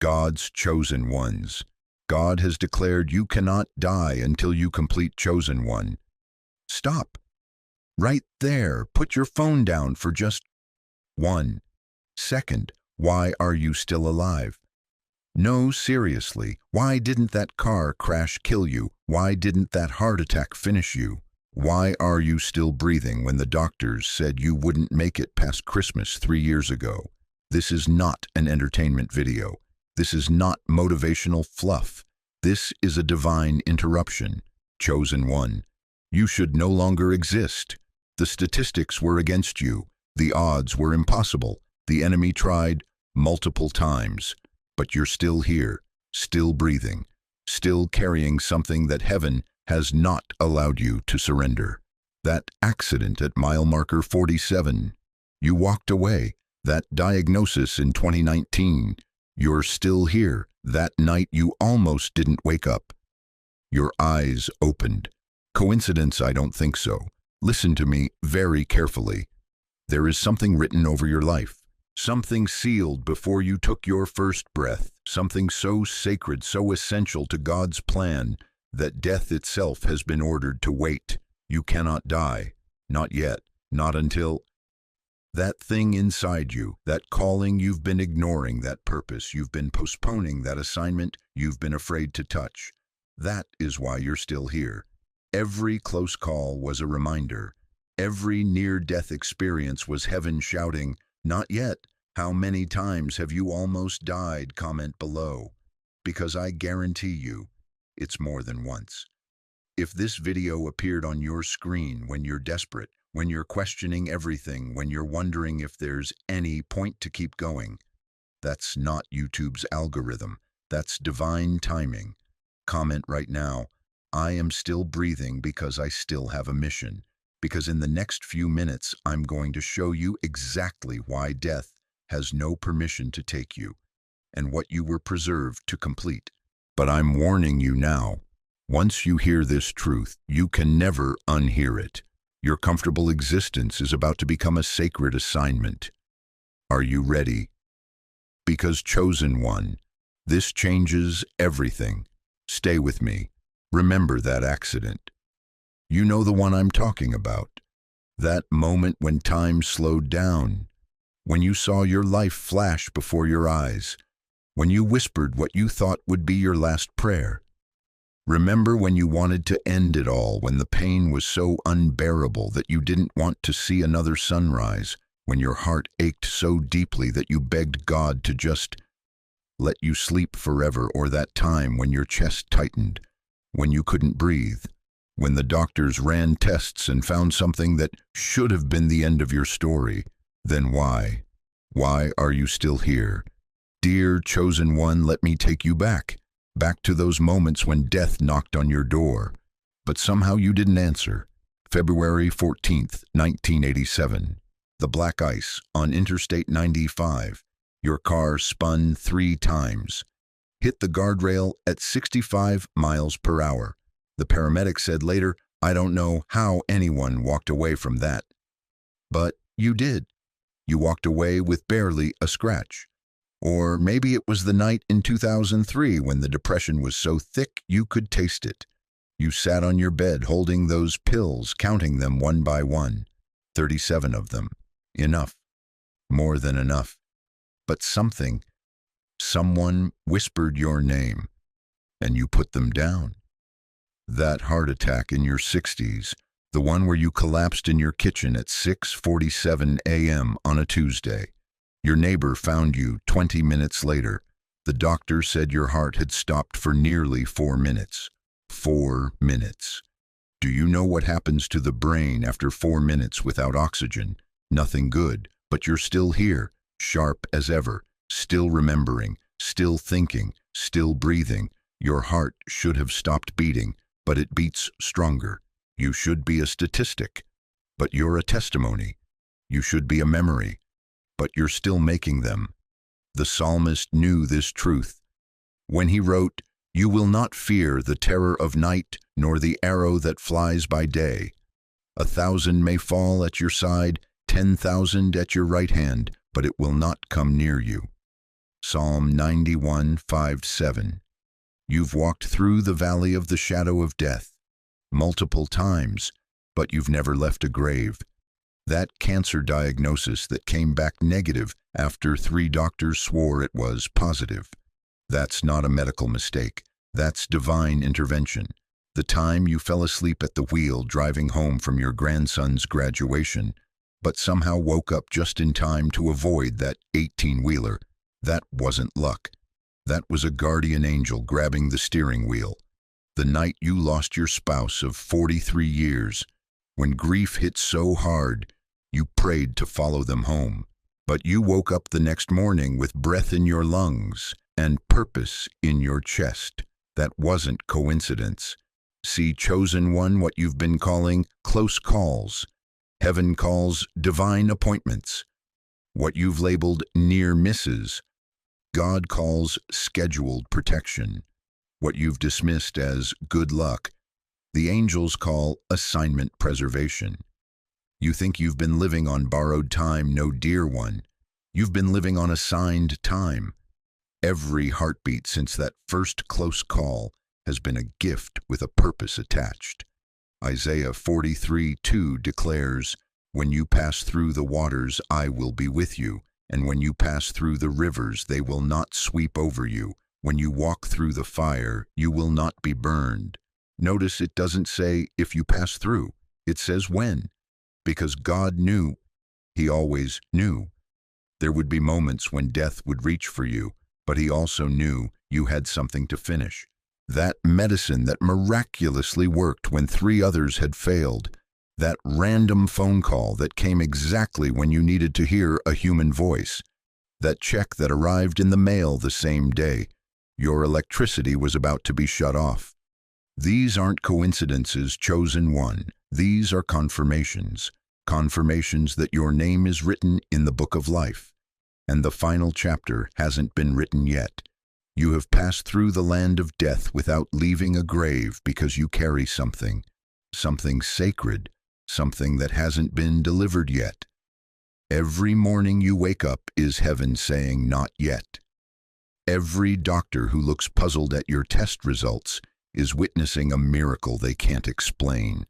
God's chosen ones. God has declared you cannot die until you complete chosen one. Stop. Right there. Put your phone down for just 1 second. Why are you still alive? No, seriously. Why didn't that car crash kill you? Why didn't that heart attack finish you? Why are you still breathing when the doctors said you wouldn't make it past Christmas 3 years ago? This is not an entertainment video. This is not motivational fluff. This is a divine interruption. Chosen one. You should no longer exist. The statistics were against you. The odds were impossible. The enemy tried multiple times. But you're still here, still breathing, still carrying something that heaven has not allowed you to surrender. That accident at mile marker 47. You walked away. That diagnosis in 2019. You're still here. That night you almost didn't wake up. Your eyes opened. Coincidence? I don't think so. Listen to me very carefully. There is something written over your life. Something sealed before you took your first breath. Something so sacred, so essential to God's plan that death itself has been ordered to wait. You cannot die. Not yet. Not until that thing inside you, that calling you've been ignoring, that purpose you've been postponing, that assignment you've been afraid to touch. That is why you're still here. Every close call was a reminder. Every near-death experience was heaven shouting, "Not yet." How many times have you almost died? Comment below. Because I guarantee you, it's more than once. If this video appeared on your screen when you're desperate, when you're questioning everything, when you're wondering if there's any point to keep going, that's not YouTube's algorithm. That's divine timing. Comment right now, "I am still breathing because I still have a mission." Because in the next few minutes, I'm going to show you exactly why death has no permission to take you, and what you were preserved to complete. But I'm warning you now, once you hear this truth, you can never unhear it. Your comfortable existence is about to become a sacred assignment. Are you ready? Because chosen one, this changes everything. Stay with me. Remember that accident. You know the one I'm talking about. That moment when time slowed down, when you saw your life flash before your eyes, when you whispered what you thought would be your last prayer. Remember when you wanted to end it all, when the pain was so unbearable that you didn't want to see another sunrise, when your heart ached so deeply that you begged God to just let you sleep forever, or that time when your chest tightened, when you couldn't breathe, when the doctors ran tests and found something that should have been the end of your story. Then why? Why are you still here? Dear chosen one, let me take you back to those moments when death knocked on your door, but somehow you didn't answer. February 14th, 1987. The black ice on Interstate 95. Your car spun 3 times, hit the guardrail at 65 miles per hour. The paramedic said later, "I don't know how anyone walked away from that." But you did. You walked away with barely a scratch. Or maybe it was the night in 2003 when the depression was so thick you could taste it. You sat on your bed holding those pills, counting them one by one. 37 of them. Enough. More than enough. But someone whispered your name, and you put them down. That heart attack in your 60s, the one where you collapsed in your kitchen at 6:47 a.m. on a Tuesday. Your neighbor found you 20 minutes later. The doctor said your heart had stopped for nearly 4 minutes. 4 minutes. Do you know what happens to the brain after 4 minutes without oxygen? Nothing good, but you're still here, sharp as ever, still remembering, still thinking, still breathing. Your heart should have stopped beating, but it beats stronger. You should be a statistic, but you're a testimony. You should be a memory, but you're still making them. The psalmist knew this truth when he wrote, "You will not fear the terror of night, nor the arrow that flies by day. 1,000 may fall at your side, 10,000 at your right hand, but it will not come near you." Psalm 91:5-7. You've walked through the valley of the shadow of death multiple times, but you've never left a grave. That cancer diagnosis that came back negative after 3 doctors swore it was positive. That's not a medical mistake. That's divine intervention. The time you fell asleep at the wheel driving home from your grandson's graduation, but somehow woke up just in time to avoid that 18-wheeler. That wasn't luck. That was a guardian angel grabbing the steering wheel. The night you lost your spouse of 43 years, when grief hit so hard, you prayed to follow them home. But you woke up the next morning with breath in your lungs and purpose in your chest. That wasn't coincidence. See, chosen one, what you've been calling close calls. Heaven calls divine appointments. What you've labeled near misses, God calls scheduled protection. What you've dismissed as good luck, the angels call assignment preservation. You think you've been living on borrowed time, no, dear one. You've been living on assigned time. Every heartbeat since that first close call has been a gift with a purpose attached. Isaiah 43:2 declares, "When you pass through the waters, I will be with you, and when you pass through the rivers, they will not sweep over you. When you walk through the fire, you will not be burned." Notice it doesn't say if you pass through, it says when, because God knew, He always knew. There would be moments when death would reach for you, but He also knew you had something to finish. That medicine that miraculously worked when 3 others had failed. That random phone call that came exactly when you needed to hear a human voice. That check that arrived in the mail the same day. Your electricity was about to be shut off. These aren't coincidences, chosen one. These are confirmations. Confirmations that your name is written in the book of life. And the final chapter hasn't been written yet. You have passed through the land of death without leaving a grave because you carry something sacred, something that hasn't been delivered yet. Every morning you wake up is heaven saying, "Not yet." Every doctor who looks puzzled at your test results is witnessing a miracle they can't explain.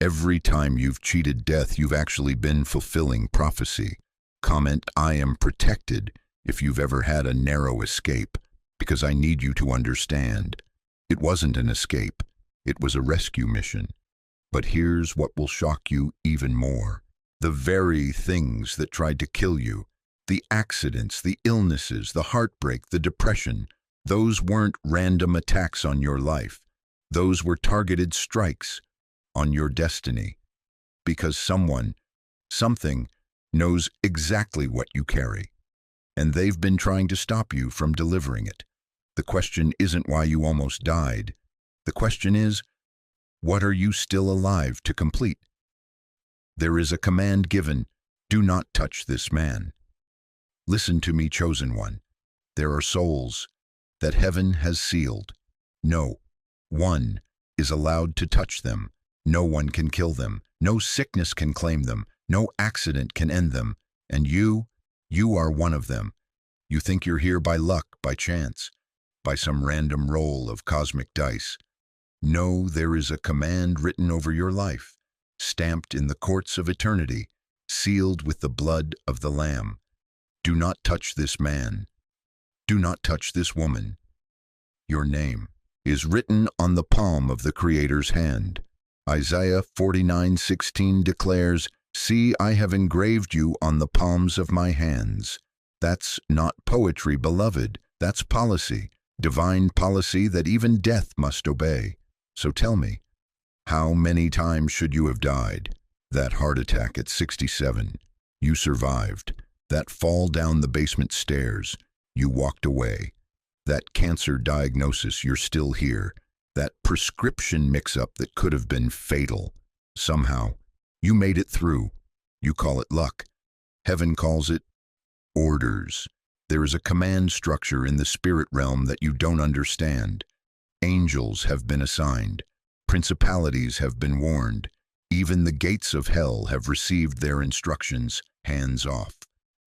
Every time you've cheated death, you've actually been fulfilling prophecy. Comment, "I am protected," if you've ever had a narrow escape, because I need you to understand. It wasn't an escape, it was a rescue mission. But here's what will shock you even more. The very things that tried to kill you, the accidents, the illnesses, the heartbreak, the depression, those weren't random attacks on your life. Those were targeted strikes on your destiny. Because something knows exactly what you carry. And they've been trying to stop you from delivering it. The question isn't why you almost died. The question is, what are you still alive to complete? There is a command given, "Do not touch this man." Listen to me, chosen one. There are souls that heaven has sealed. No one is allowed to touch them. No one can kill them. No sickness can claim them. No accident can end them. And you are one of them. You think you're here by luck, by chance, by some random roll of cosmic dice. No, there is a command written over your life, stamped in the courts of eternity, sealed with the blood of the Lamb. Do not touch this man. Do not touch this woman. Your name is written on the palm of the Creator's hand. Isaiah 49:16 declares, "See, I have engraved you on the palms of my hands." That's not poetry, beloved. That's policy, divine policy that even death must obey. So tell me, how many times should you have died? That heart attack at 67, you survived. That fall down the basement stairs, you walked away. That cancer diagnosis, you're still here. That prescription mix-up that could have been fatal. Somehow, you made it through. You call it luck. Heaven calls it orders. There is a command structure in the spirit realm that you don't understand. Angels have been assigned. Principalities have been warned. Even the gates of hell have received their instructions, hands off.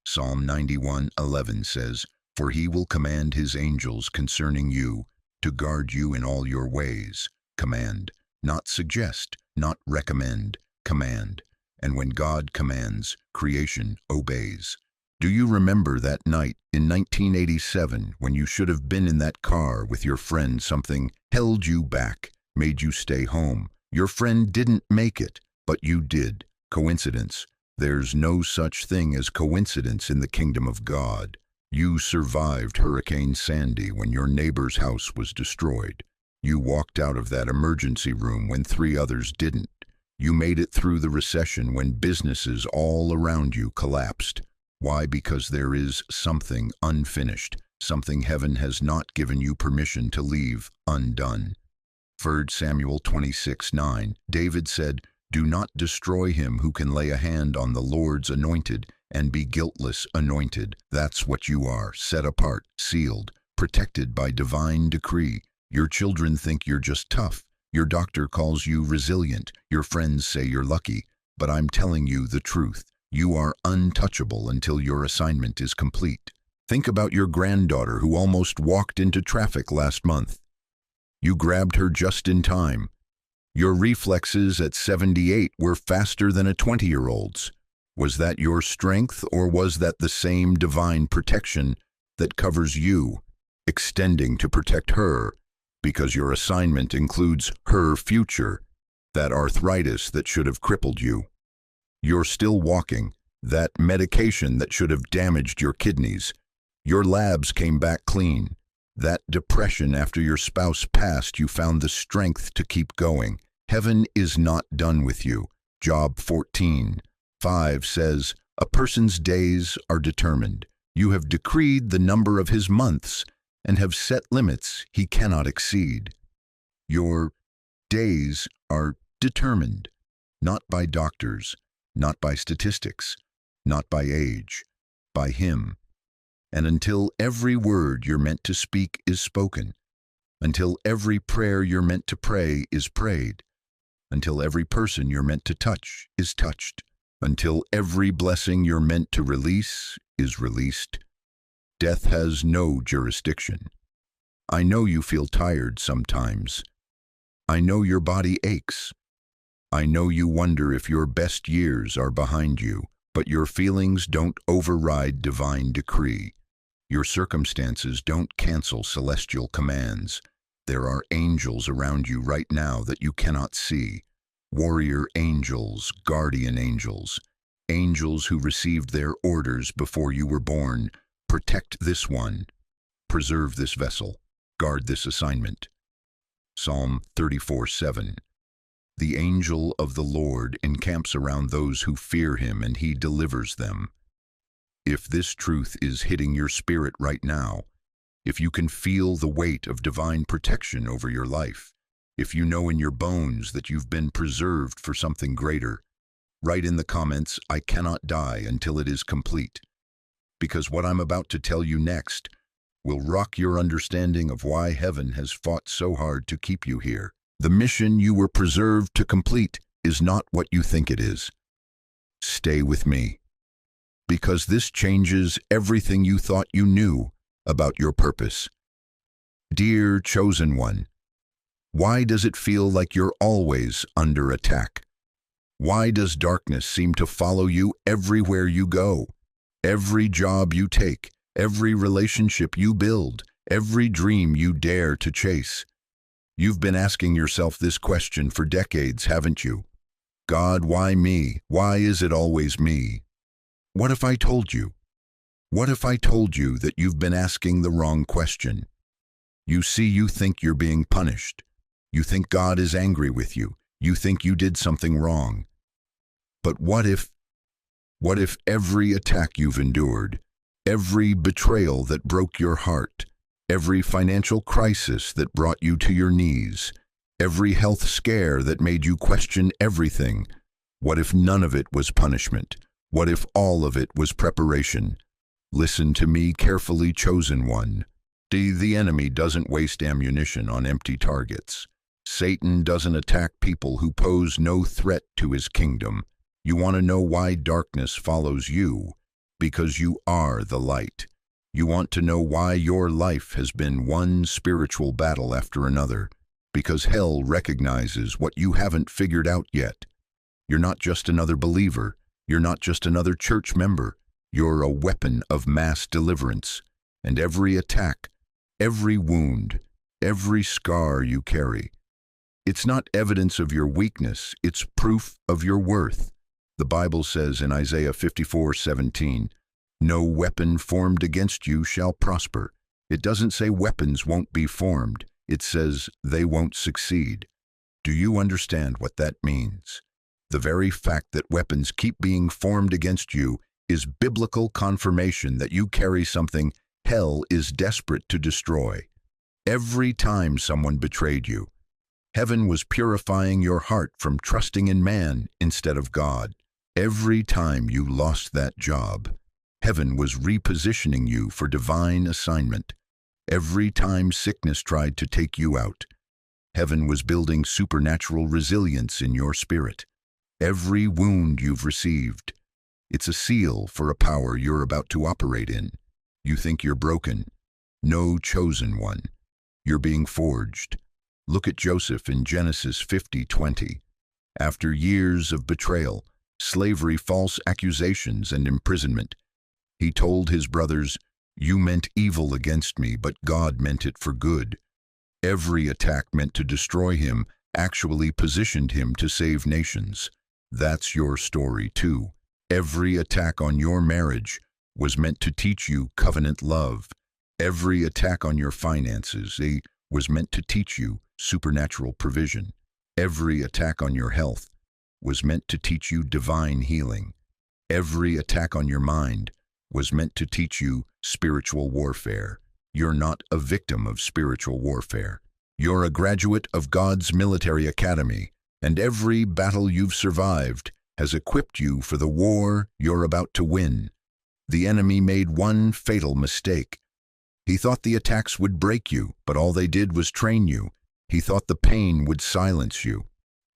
Psalm 91:11 says, For he will command his angels concerning you, to guard you in all your ways. Command, not suggest, not recommend, command. And when God commands, creation obeys. Do you remember that night in 1987 when you should have been in that car with your friend? Something held you back, made you stay home. Your friend didn't make it, but you did. Coincidence? There's no such thing as coincidence in the kingdom of God. You survived Hurricane Sandy when your neighbor's house was destroyed. You walked out of that emergency room when 3 others didn't. You made it through the recession when businesses all around you collapsed. Why? Because there is something unfinished, something heaven has not given you permission to leave undone. 1 Samuel 26:9, David said, "Do not destroy him who can lay a hand on the Lord's anointed and be guiltless anointed." That's what you are, set apart, sealed, protected by divine decree. Your children think you're just tough. Your doctor calls you resilient. Your friends say you're lucky. But I'm telling you the truth. You are untouchable until your assignment is complete. Think about your granddaughter who almost walked into traffic last month. You grabbed her just in time. Your reflexes at 78 were faster than a 20-year-old's. Was that your strength, or was that the same divine protection that covers you, extending to protect her, because your assignment includes her future, that arthritis that should have crippled you? You're still walking, that medication that should have damaged your kidneys. Your labs came back clean. That depression after your spouse passed, you found the strength to keep going. Heaven is not done with you. Job 14:5 says, "A person's days are determined. You have decreed the number of his months and have set limits he cannot exceed." Your days are determined, not by doctors, not by statistics, not by age, by Him. And until every word you're meant to speak is spoken, until every prayer you're meant to pray is prayed, until every person you're meant to touch is touched, until every blessing you're meant to release is released, death has no jurisdiction. I know you feel tired sometimes. I know your body aches. I know you wonder if your best years are behind you, but your feelings don't override divine decree. Your circumstances don't cancel celestial commands. There are angels around you right now that you cannot see. Warrior angels, guardian angels, angels who received their orders before you were born. Protect this one. Preserve this vessel. Guard this assignment. Psalm 34:7. The angel of the Lord encamps around those who fear Him, and He delivers them. If this truth is hitting your spirit right now, if you can feel the weight of divine protection over your life, if you know in your bones that you've been preserved for something greater, write in the comments, "I cannot die until it is complete." Because what I'm about to tell you next will rock your understanding of why heaven has fought so hard to keep you here. The mission you were preserved to complete is not what you think it is. Stay with me, because this changes everything you thought you knew about your purpose. Dear chosen one, why does it feel like you're always under attack? Why does darkness seem to follow you everywhere you go? Every job you take, every relationship you build, every dream you dare to chase. You've been asking yourself this question for decades, haven't you? God, why me? Why is it always me? What if I told you? What if I told you that you've been asking the wrong question? You see, you think you're being punished. You think God is angry with you. You think you did something wrong. But what if every attack you've endured, every betrayal that broke your heart, every financial crisis that brought you to your knees, every health scare that made you question everything, what if none of it was punishment? What if all of it was preparation? Listen to me carefully, chosen one. The enemy doesn't waste ammunition on empty targets. Satan doesn't attack people who pose no threat to his kingdom. You want to know why darkness follows you? Because you are the light. You want to know why your life has been one spiritual battle after another, because hell recognizes what you haven't figured out yet. You're not just another believer. You're not just another church member. You're a weapon of mass deliverance. And every attack, every wound, every scar you carry, it's not evidence of your weakness, it's proof of your worth. The Bible says in Isaiah 54:17, "No weapon formed against you shall prosper." It doesn't say weapons won't be formed. It says they won't succeed. Do you understand what that means? The very fact that weapons keep being formed against you is biblical confirmation that you carry something hell is desperate to destroy. Every time someone betrayed you, heaven was purifying your heart from trusting in man instead of God. Every time you lost that job, heaven was repositioning you for divine assignment. Every time sickness tried to take you out, heaven was building supernatural resilience in your spirit. Every wound you've received, it's a seal for a power you're about to operate in. You think you're broken? No, chosen one. You're being forged. Look at Joseph in Genesis 50:20. After years of betrayal, slavery, false accusations, and imprisonment, he told his brothers, "You meant evil against me, but God meant it for good." Every attack meant to destroy him actually positioned him to save nations. That's your story too. Every attack on your marriage was meant to teach you covenant love. Every attack on your finances was meant to teach you supernatural provision. Every attack on your health was meant to teach you divine healing. Every attack on your mind was meant to teach you spiritual warfare. You're not a victim of spiritual warfare. You're a graduate of God's military academy, and every battle you've survived has equipped you for the war you're about to win. The enemy made one fatal mistake. He thought the attacks would break you, but all they did was train you. He thought the pain would silence you,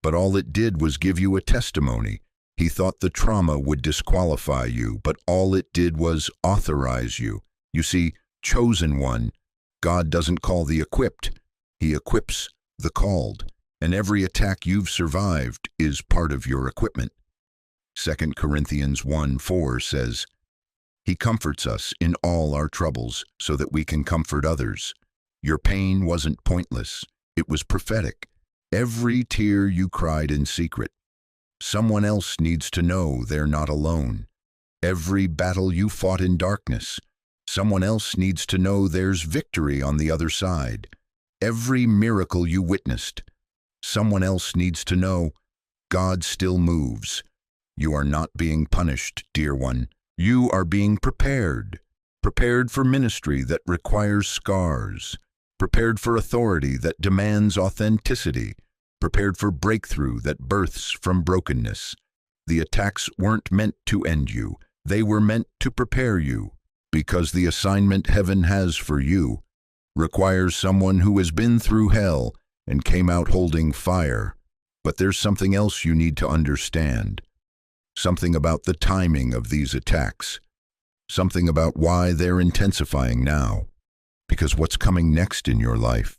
but all it did was give you a testimony. He thought the trauma would disqualify you, but all it did was authorize you. You see, chosen one, God doesn't call the equipped. He equips the called, and every attack you've survived is part of your equipment. 2 Corinthians 1:4 says, "He comforts us in all our troubles so that we can comfort others." Your pain wasn't pointless. It was prophetic. Every tear you cried in secret, someone else needs to know they're not alone. Every battle you fought in darkness, someone else needs to know there's victory on the other side. Every miracle you witnessed, someone else needs to know God still moves. You are not being punished, dear one. You are being prepared. Prepared for ministry that requires scars. Prepared for authority that demands authenticity. Prepared for breakthrough that births from brokenness. The attacks weren't meant to end you. They were meant to prepare you, because the assignment heaven has for you requires someone who has been through hell and came out holding fire. But there's something else you need to understand. Something about the timing of these attacks. Something about why they're intensifying now. Because what's coming next in your life,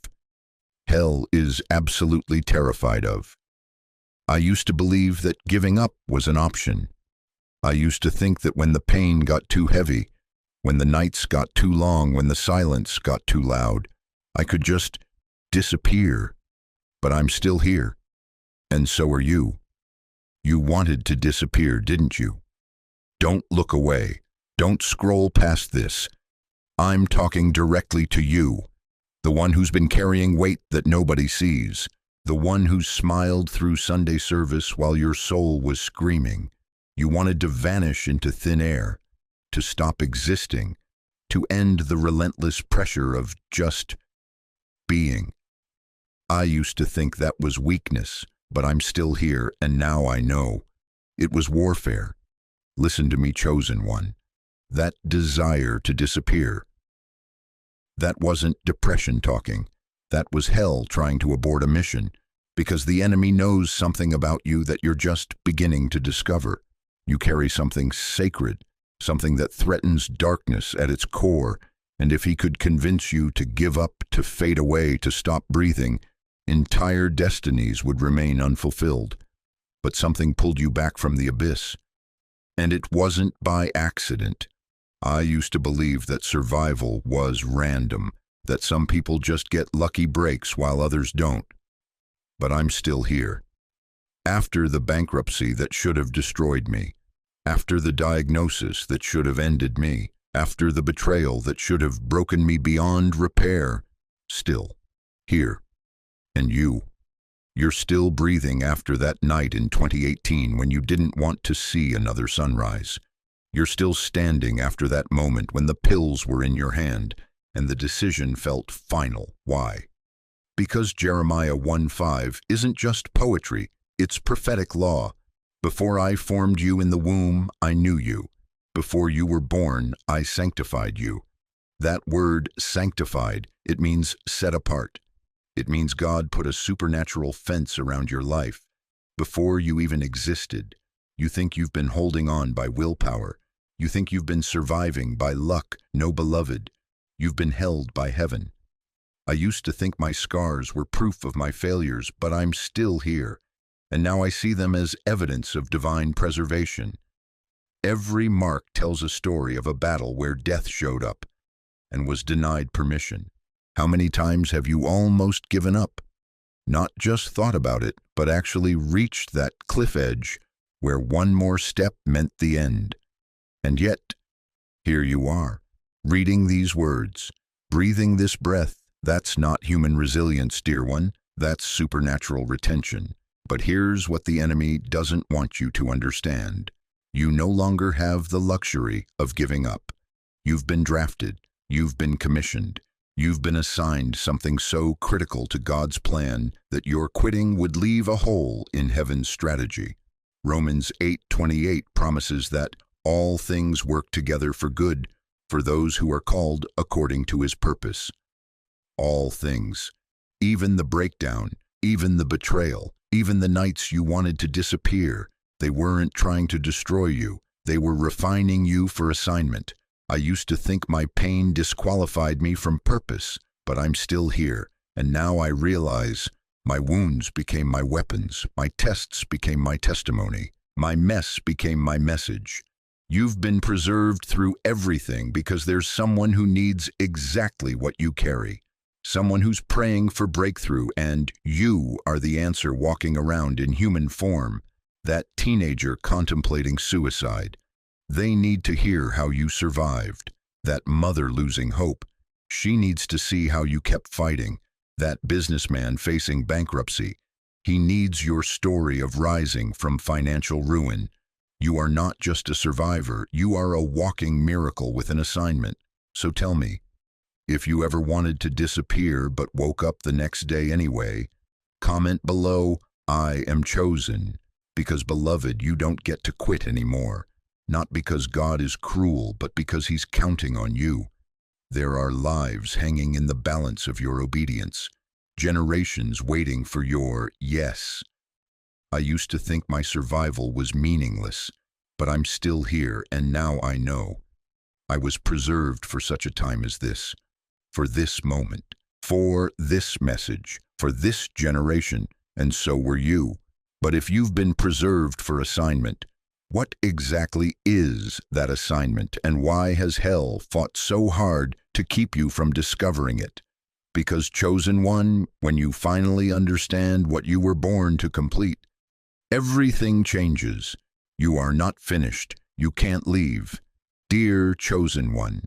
hell is absolutely terrified of. I used to believe that giving up was an option. I used to think that when the pain got too heavy, when the nights got too long, when the silence got too loud, I could just disappear. But I'm still here. And so are you. You wanted to disappear, didn't you? Don't look away. Don't scroll past this. I'm talking directly to you, the one who's been carrying weight that nobody sees, the one who smiled through Sunday service while your soul was screaming. You wanted to vanish into thin air, to stop existing, to end the relentless pressure of just being. I used to think that was weakness, but I'm still here, and now I know. It was warfare. Listen to me, chosen one. That desire to disappear. That wasn't depression talking. That was hell trying to abort a mission, because the enemy knows something about you that you're just beginning to discover. You carry something sacred, something that threatens darkness at its core, And if he could convince you to give up, to fade away, to stop breathing, entire destinies would remain unfulfilled. But something pulled you back from the abyss. And it wasn't by accident. I used to believe that survival was random, that some people just get lucky breaks while others don't. But I'm still here. After the bankruptcy that should have destroyed me, after the diagnosis that should have ended me, after the betrayal that should have broken me beyond repair, still here. And you're still breathing after that night in 2018 when you didn't want to see another sunrise. You're still standing after that moment when the pills were in your hand and the decision felt final. Why? Because Jeremiah 1:5 isn't just poetry, it's prophetic law. Before I formed you in the womb, I knew you. Before you were born, I sanctified you. That word sanctified, it means set apart. It means God put a supernatural fence around your life. Before you even existed, you think you've been holding on by willpower. You think you've been surviving by luck. No, beloved, you've been held by heaven. I used to think my scars were proof of my failures, but I'm still here. And now I see them as evidence of divine preservation. Every mark tells a story of a battle where death showed up and was denied permission. How many times have you almost given up? Not just thought about it, but actually reached that cliff edge where one more step meant the end. And yet, here you are, reading these words, breathing this breath. That's not human resilience, dear one. That's supernatural retention. But here's what the enemy doesn't want you to understand. You no longer have the luxury of giving up. You've been drafted. You've been commissioned. You've been assigned something so critical to God's plan that your quitting would leave a hole in heaven's strategy. Romans 8:28 promises that all things work together for good for those who are called according to his purpose. All things, even the breakdown, even the betrayal, even the nights you wanted to disappear. They weren't trying to destroy you. They were refining you for assignment. I used to think my pain disqualified me from purpose, but I'm still here. And now I realize my wounds became my weapons. My tests became my testimony. My mess became my message. You've been preserved through everything because there's someone who needs exactly what you carry. Someone who's praying for breakthrough, and you are the answer walking around in human form. That teenager contemplating suicide. They need to hear how you survived. That mother losing hope. She needs to see how you kept fighting. That businessman facing bankruptcy. He needs your story of rising from financial ruin. You are not just a survivor. You are a walking miracle with an assignment. So tell me, if you ever wanted to disappear but woke up the next day anyway, comment below, I am chosen. Because, beloved, you don't get to quit anymore. Not because God is cruel, but because he's counting on you. There are lives hanging in the balance of your obedience. Generations waiting for your yes. I used to think my survival was meaningless, but I'm still here, and now I know. I was preserved for such a time as this. For this moment. For this message. For this generation. And so were you. But if you've been preserved for assignment, what exactly is that assignment, and why has hell fought so hard to keep you from discovering it? Because, chosen one, when you finally understand what you were born to complete, everything changes. You are not finished. You can't leave. Dear chosen one,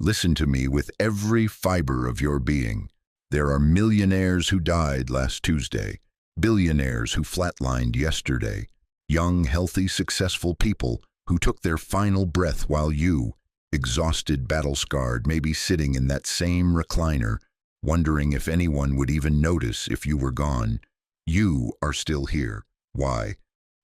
listen to me with every fiber of your being. There are millionaires who died last Tuesday. Billionaires who flatlined yesterday, young, healthy, successful people who took their final breath while you, exhausted, battle-scarred, may be sitting in that same recliner, wondering if anyone would even notice if you were gone. You are still here. Why?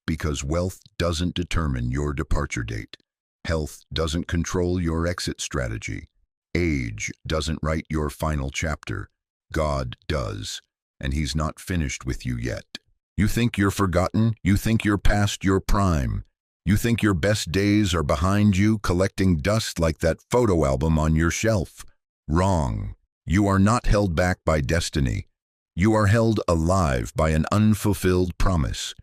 Because wealth doesn't determine your departure date. Health doesn't control your exit strategy. Age doesn't write your final chapter. God does. And he's not finished with you yet. You think you're forgotten? You think you're past your prime? You think your best days are behind you, collecting dust like that photo album on your shelf? Wrong. You are not held back by destiny. You are held alive by an unfulfilled promise.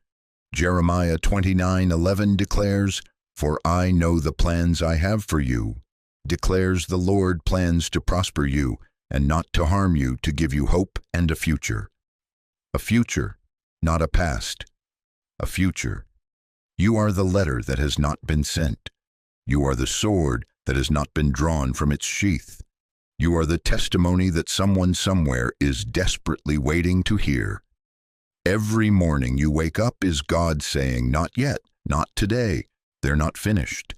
Jeremiah 29:11 declares, "For I know the plans I have for you," declares the Lord, plans to prosper you and not to harm you, to give you hope and a future. A future, not a past. A future. You are the letter that has not been sent. You are the sword that has not been drawn from its sheath. You are the testimony that someone somewhere is desperately waiting to hear. Every morning you wake up is God saying, "Not yet, not today, they're not finished."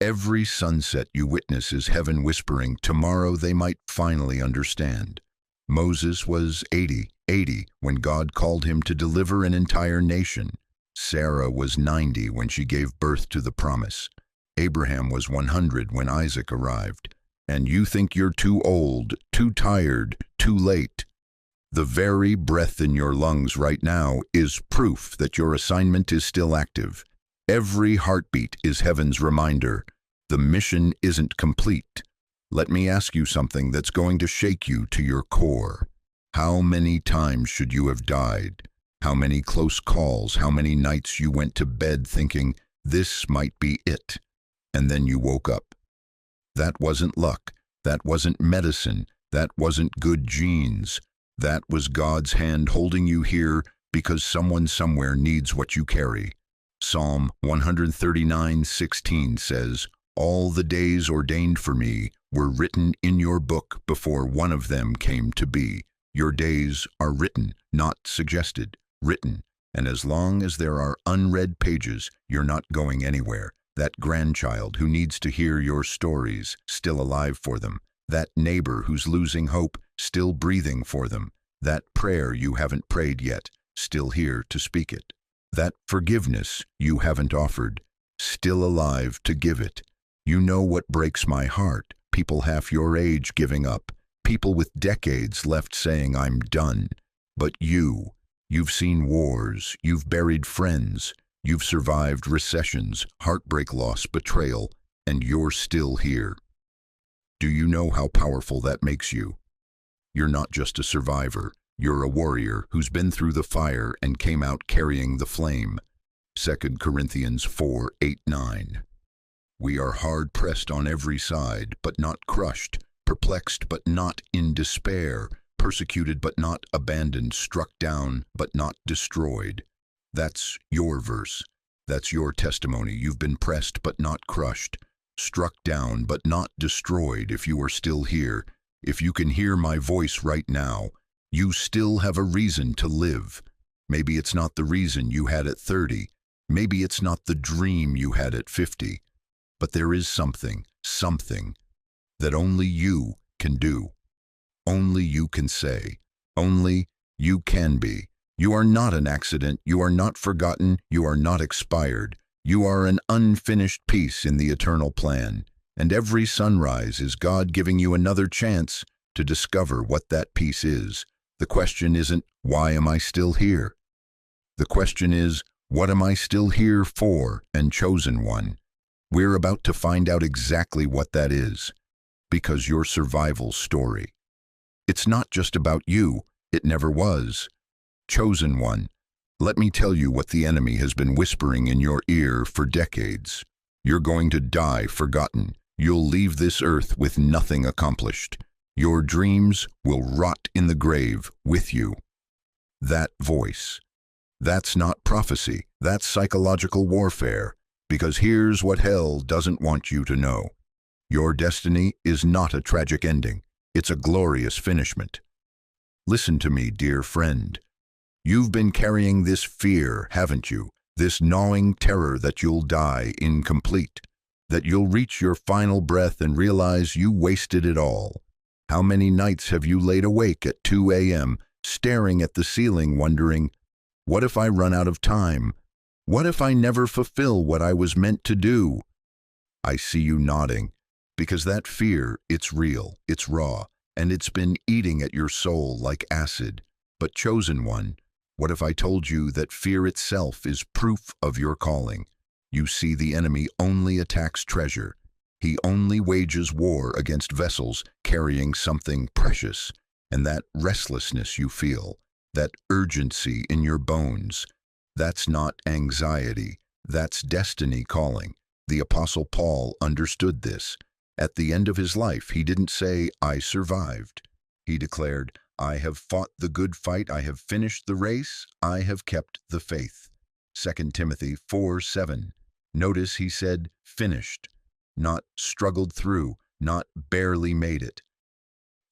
Every sunset you witness is heaven whispering, "Tomorrow they might finally understand." Moses was 80 when God called him to deliver an entire nation. Sarah was 90 when she gave birth to the promise. Abraham was 100 when Isaac arrived. And you think you're too old, too tired, too late. The very breath in your lungs right now is proof that your assignment is still active. Every heartbeat is heaven's reminder. The mission isn't complete. Let me ask you something that's going to shake you to your core. How many times should you have died? How many close calls, how many nights you went to bed thinking, "This might be it," and then you woke up? That wasn't luck. That wasn't medicine. That wasn't good genes. That was God's hand holding you here because someone somewhere needs what you carry. Psalm 139:16 says, "All the days ordained for me were written in your book before one of them came to be." Your days are written, not suggested, written. And as long as there are unread pages, you're not going anywhere. That grandchild who needs to hear your stories, still alive for them. That neighbor who's losing hope, still breathing for them. That prayer you haven't prayed yet, still here to speak it. That forgiveness you haven't offered, still alive to give it. You know what breaks my heart? People half your age giving up. People with decades left saying, "I'm done." But you've seen wars, you've buried friends, you've survived recessions, heartbreak, loss, betrayal, and you're still here. Do you know how powerful that makes you? You're not just a survivor, you're a warrior who's been through the fire and came out carrying the flame. 2 Corinthians 4:8-9. We are hard-pressed on every side, but not crushed, perplexed but not in despair, persecuted but not abandoned, struck down but not destroyed. That's your verse. That's your testimony. You've been pressed but not crushed, struck down but not destroyed. If you are still here, if you can hear my voice right now, you still have a reason to live. Maybe it's not the reason you had at 30. Maybe it's not the dream you had at 50. But there is something that only you can do. Only you can say. Only you can be. You are not an accident. You are not forgotten. You are not expired. You are an unfinished piece in the eternal plan. And every sunrise is God giving you another chance to discover what that piece is. The question isn't, why am I still here? The question is, what am I still here for, and chosen one? We're about to find out exactly what that is, because your survival story. It's not just about you. It never was. Chosen one, let me tell you what the enemy has been whispering in your ear for decades. You're going to die forgotten. You'll leave this earth with nothing accomplished. Your dreams will rot in the grave with you. That voice. That's not prophecy. That's psychological warfare. Because here's what hell doesn't want you to know. Your destiny is not a tragic ending. It's a glorious finishment. Listen to me, dear friend. You've been carrying this fear, haven't you? This gnawing terror that you'll die incomplete, that you'll reach your final breath and realize you wasted it all. How many nights have you laid awake at 2 a.m., staring at the ceiling, wondering, what if I run out of time? What if I never fulfill what I was meant to do? I see you nodding, because that fear, it's real, it's raw, and it's been eating at your soul like acid. But chosen one, what if I told you that fear itself is proof of your calling? You see, the enemy only attacks treasure. He only wages war against vessels carrying something precious, and that restlessness you feel, that urgency in your bones, that's not anxiety, that's destiny calling. The Apostle Paul understood this. At the end of his life, he didn't say, "I survived." He declared, "I have fought the good fight, I have finished the race, I have kept the faith." 2 Timothy 4:7. Notice he said, finished, not struggled through, not barely made it.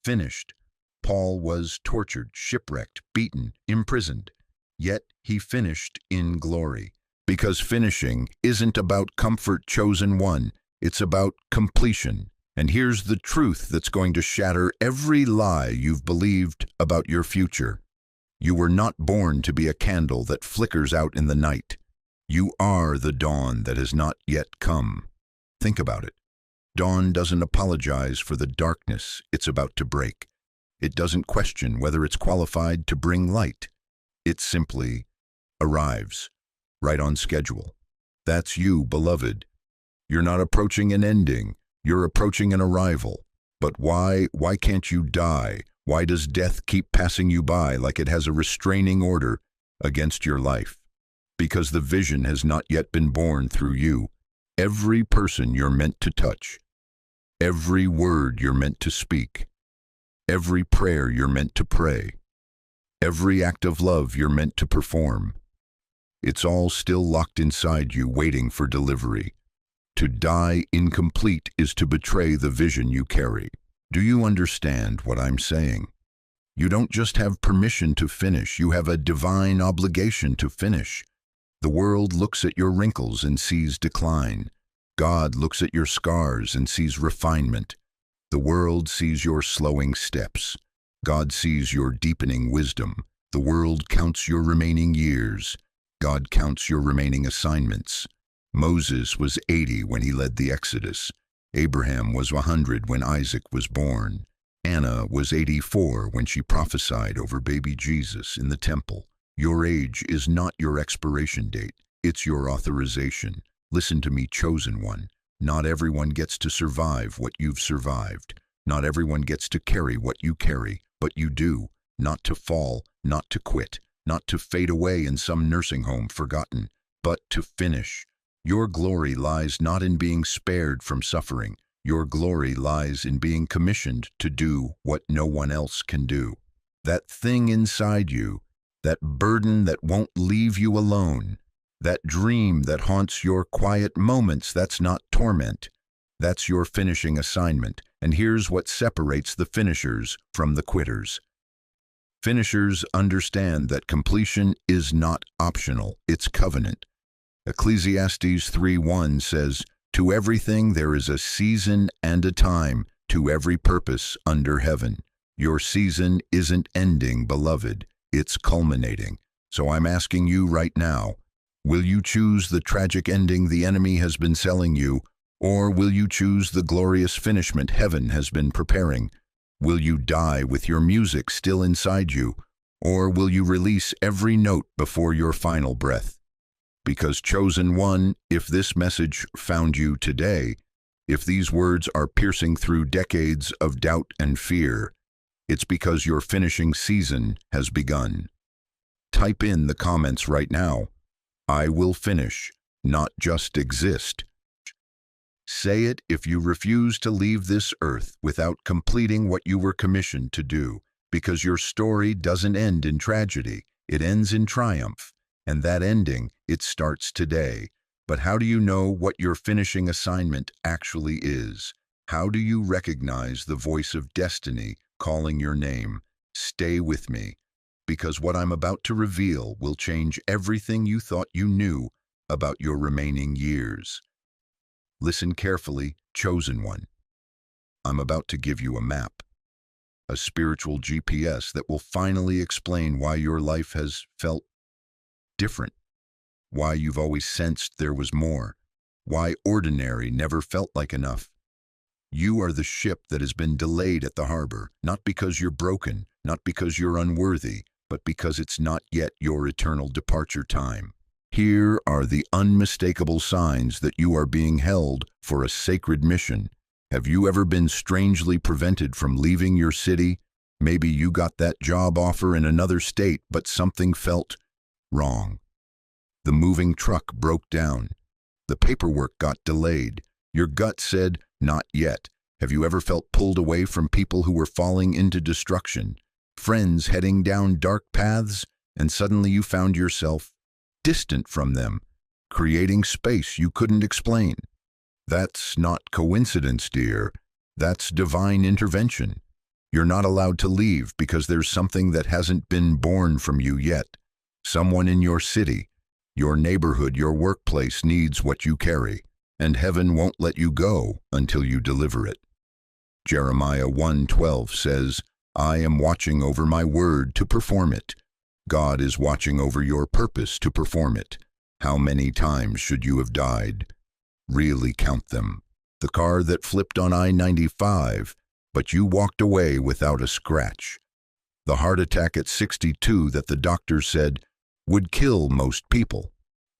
Finished. Paul was tortured, shipwrecked, beaten, imprisoned, yet he finished in glory. Because finishing isn't about comfort, chosen one, it's about completion. And here's the truth that's going to shatter every lie you've believed about your future. You were not born to be a candle that flickers out in the night. You are the dawn that has not yet come. Think about it. Dawn doesn't apologize for the darkness it's about to break. It doesn't question whether it's qualified to bring light. It simply arrives, right on schedule. That's you, beloved. You're not approaching an ending. You're approaching an arrival. But why can't you die? Why does death keep passing you by like it has a restraining order against your life? Because the vision has not yet been born through you. Every person you're meant to touch, every word you're meant to speak, every prayer you're meant to pray, every act of love you're meant to perform, it's all still locked inside you, waiting for delivery. To die incomplete is to betray the vision you carry. Do you understand what I'm saying? You don't just have permission to finish, you have a divine obligation to finish. The world looks at your wrinkles and sees decline. God looks at your scars and sees refinement. The world sees your slowing steps. God sees your deepening wisdom. The world counts your remaining years. God counts your remaining assignments. Moses was 80 when he led the Exodus. Abraham was 100 when Isaac was born. Anna was 84 when she prophesied over baby Jesus in the temple. Your age is not your expiration date, it's your authorization. Listen to me, chosen one. Not everyone gets to survive what you've survived. Not everyone gets to carry what you carry, but you do. Not to fall, not to quit, not to fade away in some nursing home forgotten, but to finish. Your glory lies not in being spared from suffering. Your glory lies in being commissioned to do what no one else can do. That thing inside you, that burden that won't leave you alone, that dream that haunts your quiet moments, that's not torment. That's your finishing assignment. And here's what separates the finishers from the quitters. Finishers understand that completion is not optional, it's covenant. Ecclesiastes 3:1 says, "To everything there is a season and a time, to every purpose under heaven." Your season isn't ending, beloved, it's culminating. So I'm asking you right now, will you choose the tragic ending the enemy has been selling you, or will you choose the glorious finishment heaven has been preparing? Will you die with your music still inside you, or will you release every note before your final breath? Because, chosen one, if this message found you today, if these words are piercing through decades of doubt and fear, it's because your finishing season has begun. Type in the comments right now, "I will finish, not just exist." Say it if you refuse to leave this earth without completing what you were commissioned to do, because your story doesn't end in tragedy, it ends in triumph. And that ending, it starts today. But how do you know what your finishing assignment actually is? How do you recognize the voice of destiny calling your name? Stay with me, because what I'm about to reveal will change everything you thought you knew about your remaining years. Listen carefully, chosen one. I'm about to give you a map, a spiritual GPS that will finally explain why your life has felt different, why you've always sensed there was more, why ordinary never felt like enough. You are the ship that has been delayed at the harbor, not because you're broken, not because you're unworthy, but because it's not yet your eternal departure time. Here are the unmistakable signs that you are being held for a sacred mission. Have you ever been strangely prevented from leaving your city? Maybe you got that job offer in another state, but something felt wrong. The moving truck broke down. The paperwork got delayed. Your gut said, not yet. Have you ever felt pulled away from people who were falling into destruction? Friends heading down dark paths, and suddenly you found yourself distant from them, creating space you couldn't explain. That's not coincidence, dear. That's divine intervention. You're not allowed to leave because there's something that hasn't been born from you yet. Someone in your city, your neighborhood, your workplace needs what you carry, and heaven won't let you go until you deliver it. Jeremiah 1:12 says, I am watching over my word to perform it. God is watching over your purpose to perform it. How many times should you have died? Really count them. The car that flipped on I-95, but you walked away without a scratch. The heart attack at 62 that the doctor said would kill most people.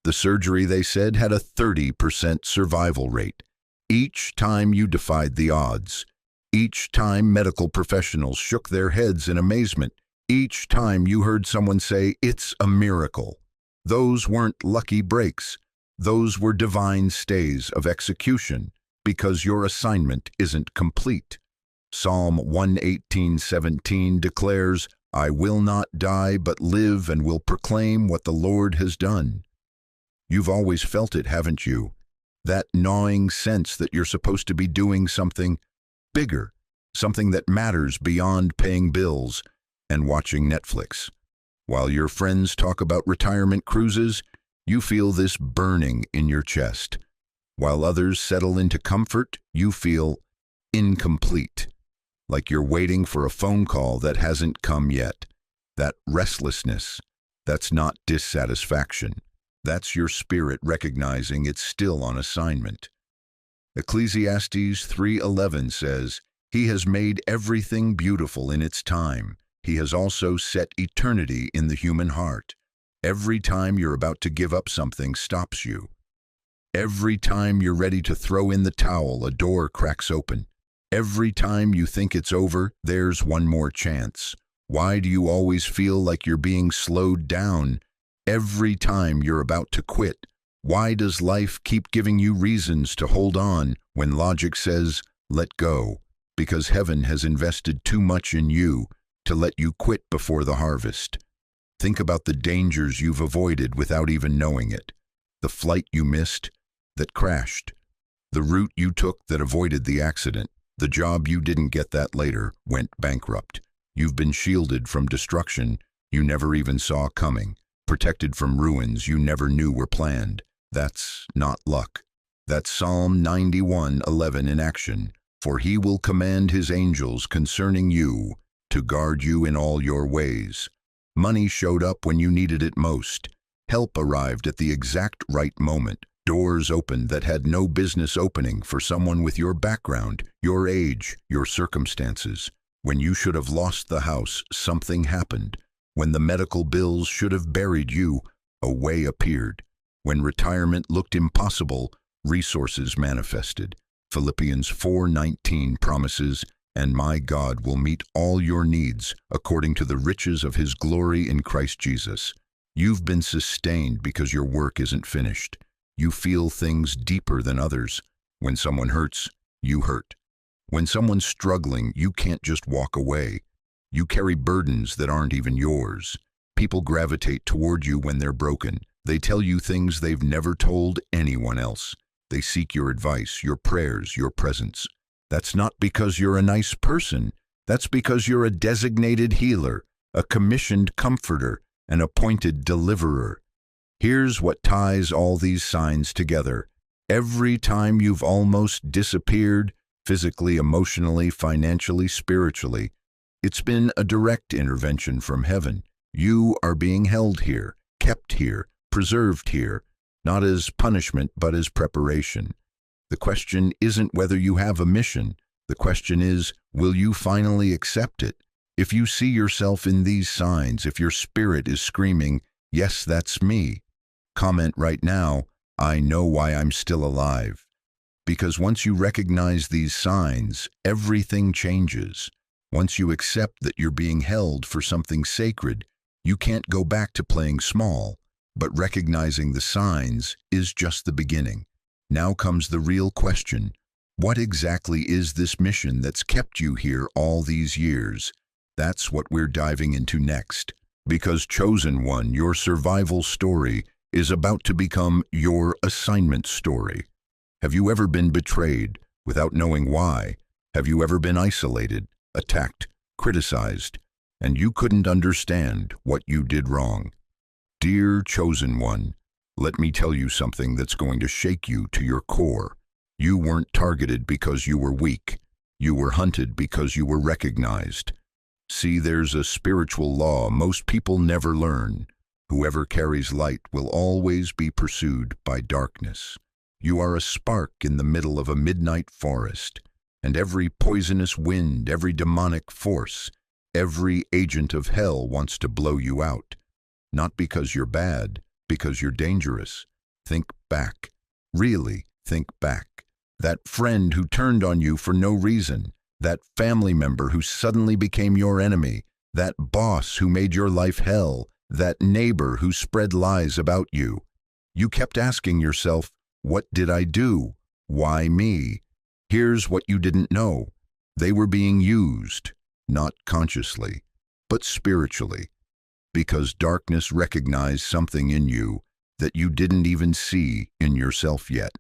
The surgery they said had a 30% survival rate. Each time you defied the odds. Each time medical professionals shook their heads in amazement. Each time you heard someone say, it's a miracle. Those weren't lucky breaks. Those were divine stays of execution, because your assignment isn't complete. Psalm 118:17 declares, I will not die but live and will proclaim what the Lord has done. You've always felt it, haven't you? That gnawing sense that you're supposed to be doing something bigger, something that matters beyond paying bills and watching Netflix. While your friends talk about retirement cruises, you feel this burning in your chest. While others settle into comfort, you feel incomplete, like you're waiting for a phone call that hasn't come yet. That restlessness, that's not dissatisfaction. That's your spirit recognizing it's still on assignment. Ecclesiastes 3:11 says, He has made everything beautiful in its time. He has also set eternity in the human heart. Every time you're about to give up, something stops you. Every time you're ready to throw in the towel, a door cracks open. Every time you think it's over, there's one more chance. Why do you always feel like you're being slowed down? Every time you're about to quit, why does life keep giving you reasons to hold on when logic says, let go? Because heaven has invested too much in you to let you quit before the harvest. Think about the dangers you've avoided without even knowing it. The flight you missed that crashed. The route you took that avoided the accident. The job you didn't get that later went bankrupt. You've been shielded from destruction you never even saw coming. Protected from ruins you never knew were planned. That's not luck. That's Psalm 91:11 in action. For he will command his angels concerning you to guard you in all your ways. Money showed up when you needed it most. Help arrived at the exact right moment. Doors opened that had no business opening for someone with your background, your age, your circumstances. When you should have lost the house, something happened. When the medical bills should have buried you, a way appeared. When retirement looked impossible, resources manifested. Philippians 4:19 promises, and my God will meet all your needs according to the riches of his glory in Christ Jesus. You've been sustained because your work isn't finished. You feel things deeper than others. When someone hurts, you hurt. When someone's struggling, you can't just walk away. You carry burdens that aren't even yours. People gravitate toward you when they're broken. They tell you things they've never told anyone else. They seek your advice, your prayers, your presence. That's not because you're a nice person. That's because you're a designated healer, a commissioned comforter, an appointed deliverer. Here's what ties all these signs together. Every time you've almost disappeared, physically, emotionally, financially, spiritually, it's been a direct intervention from heaven. You are being held here, kept here, preserved here, not as punishment but as preparation. The question isn't whether you have a mission. The question is, will you finally accept it? If you see yourself in these signs, if your spirit is screaming, yes, that's me, Comment right now, "I know why I'm still alive." Because once you recognize these signs, everything changes. Once you accept that you're being held for something sacred, you can't go back to playing small. But recognizing the signs is just the beginning. Now comes the real question. What exactly is this mission that's kept you here all these years? That's what we're diving into next. Because Chosen One, your survival story, is about to become your assignment story. Have you ever been betrayed without knowing why? Have you ever been isolated, attacked, criticized, and you couldn't understand what you did wrong? Dear Chosen One, let me tell you something that's going to shake you to your core. You weren't targeted because you were weak. You were hunted because you were recognized. See, there's a spiritual law most people never learn. Whoever carries light will always be pursued by darkness. You are a spark in the middle of a midnight forest, and every poisonous wind, every demonic force, every agent of hell wants to blow you out. Not because you're bad, because you're dangerous. Think back. Really, think back. That friend who turned on you for no reason, that family member who suddenly became your enemy, that boss who made your life hell, that neighbor who spread lies about you. You kept asking yourself, what did I do? Why me? Here's what you didn't know. They were being used, not consciously, but spiritually, because darkness recognized something in you that you didn't even see in yourself yet.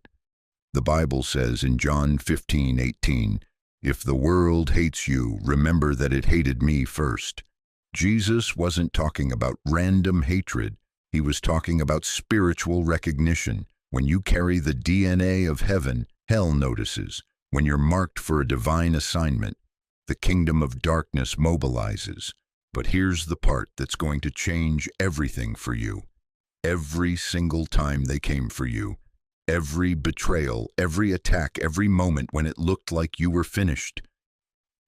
The Bible says in John 15:18, "If the world hates you, remember that it hated me first." Jesus wasn't talking about random hatred. He was talking about spiritual recognition. When you carry the DNA of heaven, hell notices. When you're marked for a divine assignment, the kingdom of darkness mobilizes. But here's the part that's going to change everything for you. Every single time they came for you, every betrayal, every attack, every moment when it looked like you were finished.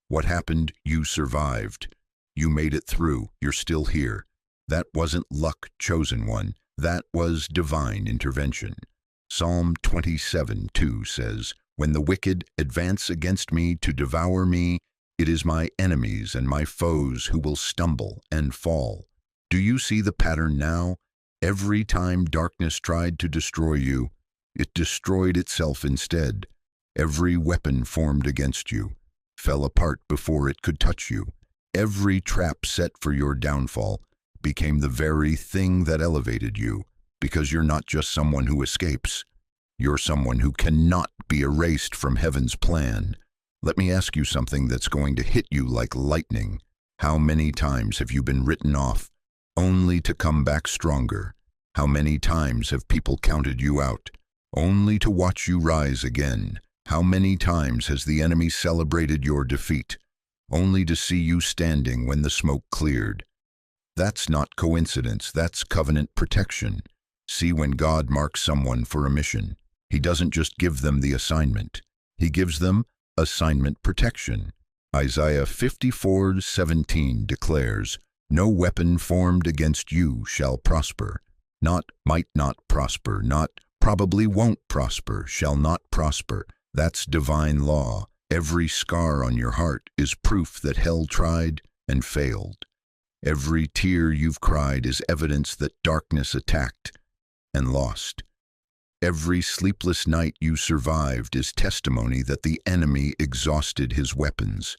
What happened? You survived. You made it through. You're still here. That wasn't luck, Chosen One. That was divine intervention. Psalm 27:2 says, "When the wicked advance against me to devour me, it is my enemies and my foes who will stumble and fall." Do you see the pattern now? Every time darkness tried to destroy you, it destroyed itself instead. Every weapon formed against you fell apart before it could touch you. Every trap set for your downfall became the very thing that elevated you, because you're not just someone who escapes. You're someone who cannot be erased from heaven's plan. Let me ask you something that's going to hit you like lightning. How many times have you been written off, only to come back stronger? How many times have people counted you out, only to watch you rise again? How many times has the enemy celebrated your defeat, only to see you standing when the smoke cleared? That's not coincidence, that's covenant protection. See, when God marks someone for a mission, He doesn't just give them the assignment. He gives them assignment protection. Isaiah 54:17 declares, "No weapon formed against you shall prosper." Not might not prosper, not probably won't prosper, shall not prosper. That's divine law. Every scar on your heart is proof that hell tried and failed. Every tear you've cried is evidence that darkness attacked and lost. Every sleepless night you survived is testimony that the enemy exhausted his weapons,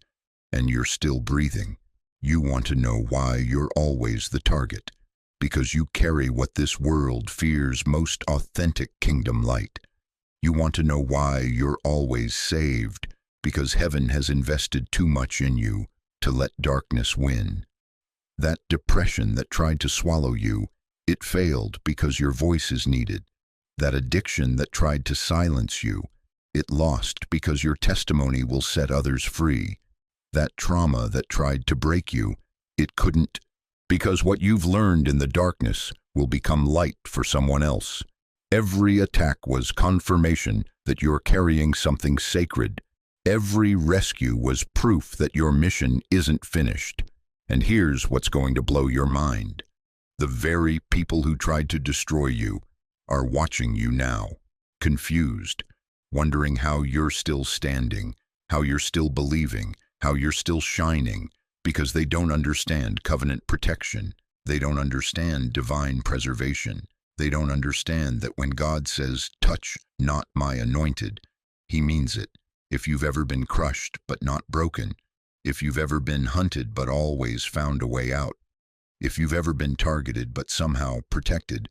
and you're still breathing. You want to know why you're always the target. Because you carry what this world fears most: authentic kingdom light. You want to know why you're always saved, because heaven has invested too much in you to let darkness win. That depression that tried to swallow you, it failed because your voice is needed. That addiction that tried to silence you, it lost because your testimony will set others free. That trauma that tried to break you, it couldn't, because what you've learned in the darkness will become light for someone else. Every attack was confirmation that you're carrying something sacred. Every rescue was proof that your mission isn't finished. And here's what's going to blow your mind. The very people who tried to destroy you, are watching you now, confused, wondering how you're still standing, how you're still believing, how you're still shining, because they don't understand covenant protection. They don't understand divine preservation. They don't understand that when God says, "Touch not my anointed," he means it. If you've ever been crushed but not broken, if you've ever been hunted but always found a way out, if you've ever been targeted but somehow protected,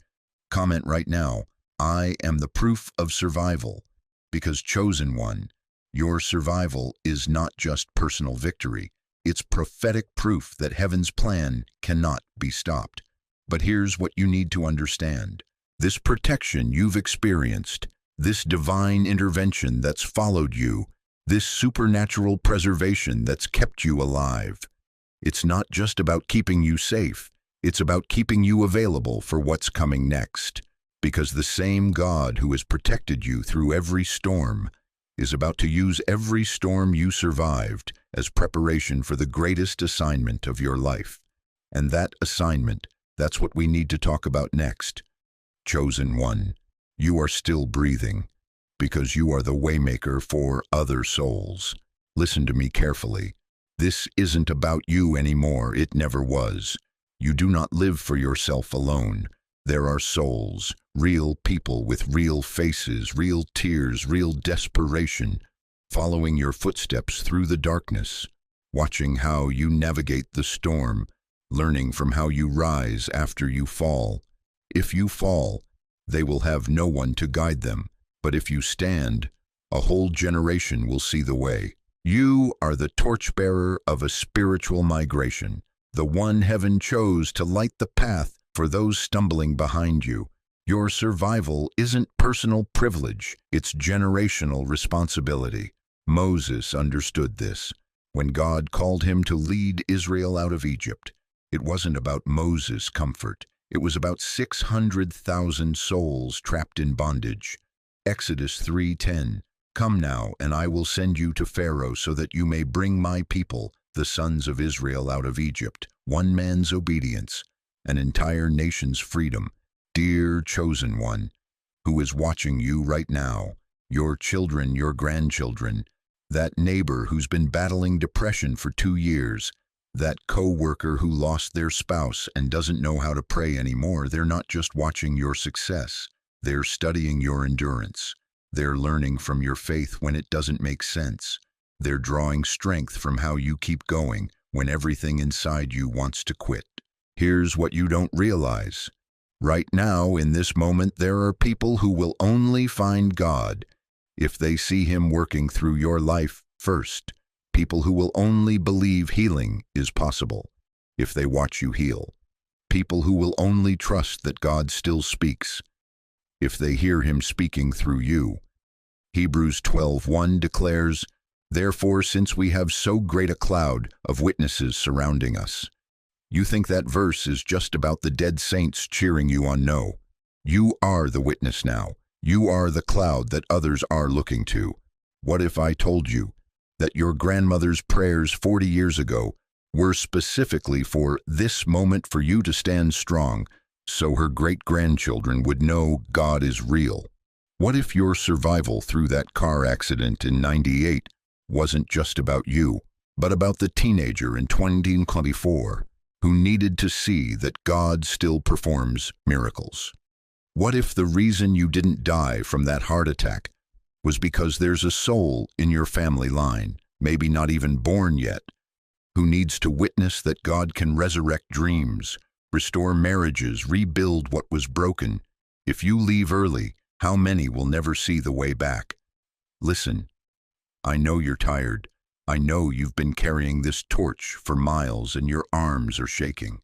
comment right now, "I am the proof of survival," because chosen one, your survival is not just personal victory, it's prophetic proof that heaven's plan cannot be stopped. But here's what you need to understand. This protection you've experienced, this divine intervention that's followed you, this supernatural preservation that's kept you alive, it's not just about keeping you safe, it's about keeping you available for what's coming next. Because the same God who has protected you through every storm is about to use every storm you survived as preparation for the greatest assignment of your life. And that assignment, that's what we need to talk about next. Chosen one, you are still breathing, because you are the waymaker for other souls. Listen to me carefully. This isn't about you anymore, it never was. You do not live for yourself alone. There are souls, real people with real faces, real tears, real desperation, following your footsteps through the darkness, watching how you navigate the storm, learning from how you rise after you fall. If you fall, they will have no one to guide them, but if you stand, a whole generation will see the way. You are the torchbearer of a spiritual migration, the one heaven chose to light the path for those stumbling behind you. Your survival isn't personal privilege, it's generational responsibility. Moses understood this. When God called him to lead Israel out of Egypt, it wasn't about Moses' comfort. It was about 600,000 souls trapped in bondage. Exodus 3:10, "Come now, and I will send you to Pharaoh so that you may bring my people, the sons of Israel, out of Egypt." One man's obedience, an entire nation's freedom. Dear chosen one, who is watching you right now, your children, your grandchildren, that neighbor who's been battling depression for 2 years, that co-worker who lost their spouse and doesn't know how to pray anymore, they're not just watching your success, they're studying your endurance. They're learning from your faith when it doesn't make sense. They're drawing strength from how you keep going when everything inside you wants to quit. Here's what you don't realize. Right now, in this moment, there are people who will only find God if they see Him working through your life first. People who will only believe healing is possible if they watch you heal. People who will only trust that God still speaks if they hear Him speaking through you. Hebrews 12:1 declares, "Therefore, since we have so great a cloud of witnesses surrounding us." You think that verse is just about the dead saints cheering you on? No. You are the witness now. You are the cloud that others are looking to. What if I told you that your grandmother's prayers 40 years ago were specifically for this moment, for you to stand strong, so her great-grandchildren would know God is real? What if your survival through that car accident in '98 wasn't just about you, but about the teenager in 2024 who needed to see that God still performs miracles? What if the reason you didn't die from that heart attack was because there's a soul in your family line, maybe not even born yet, who needs to witness that God can resurrect dreams, restore marriages, rebuild what was broken? If you leave early, how many will never see the way back? Listen, I know you're tired. I know you've been carrying this torch for miles and your arms are shaking.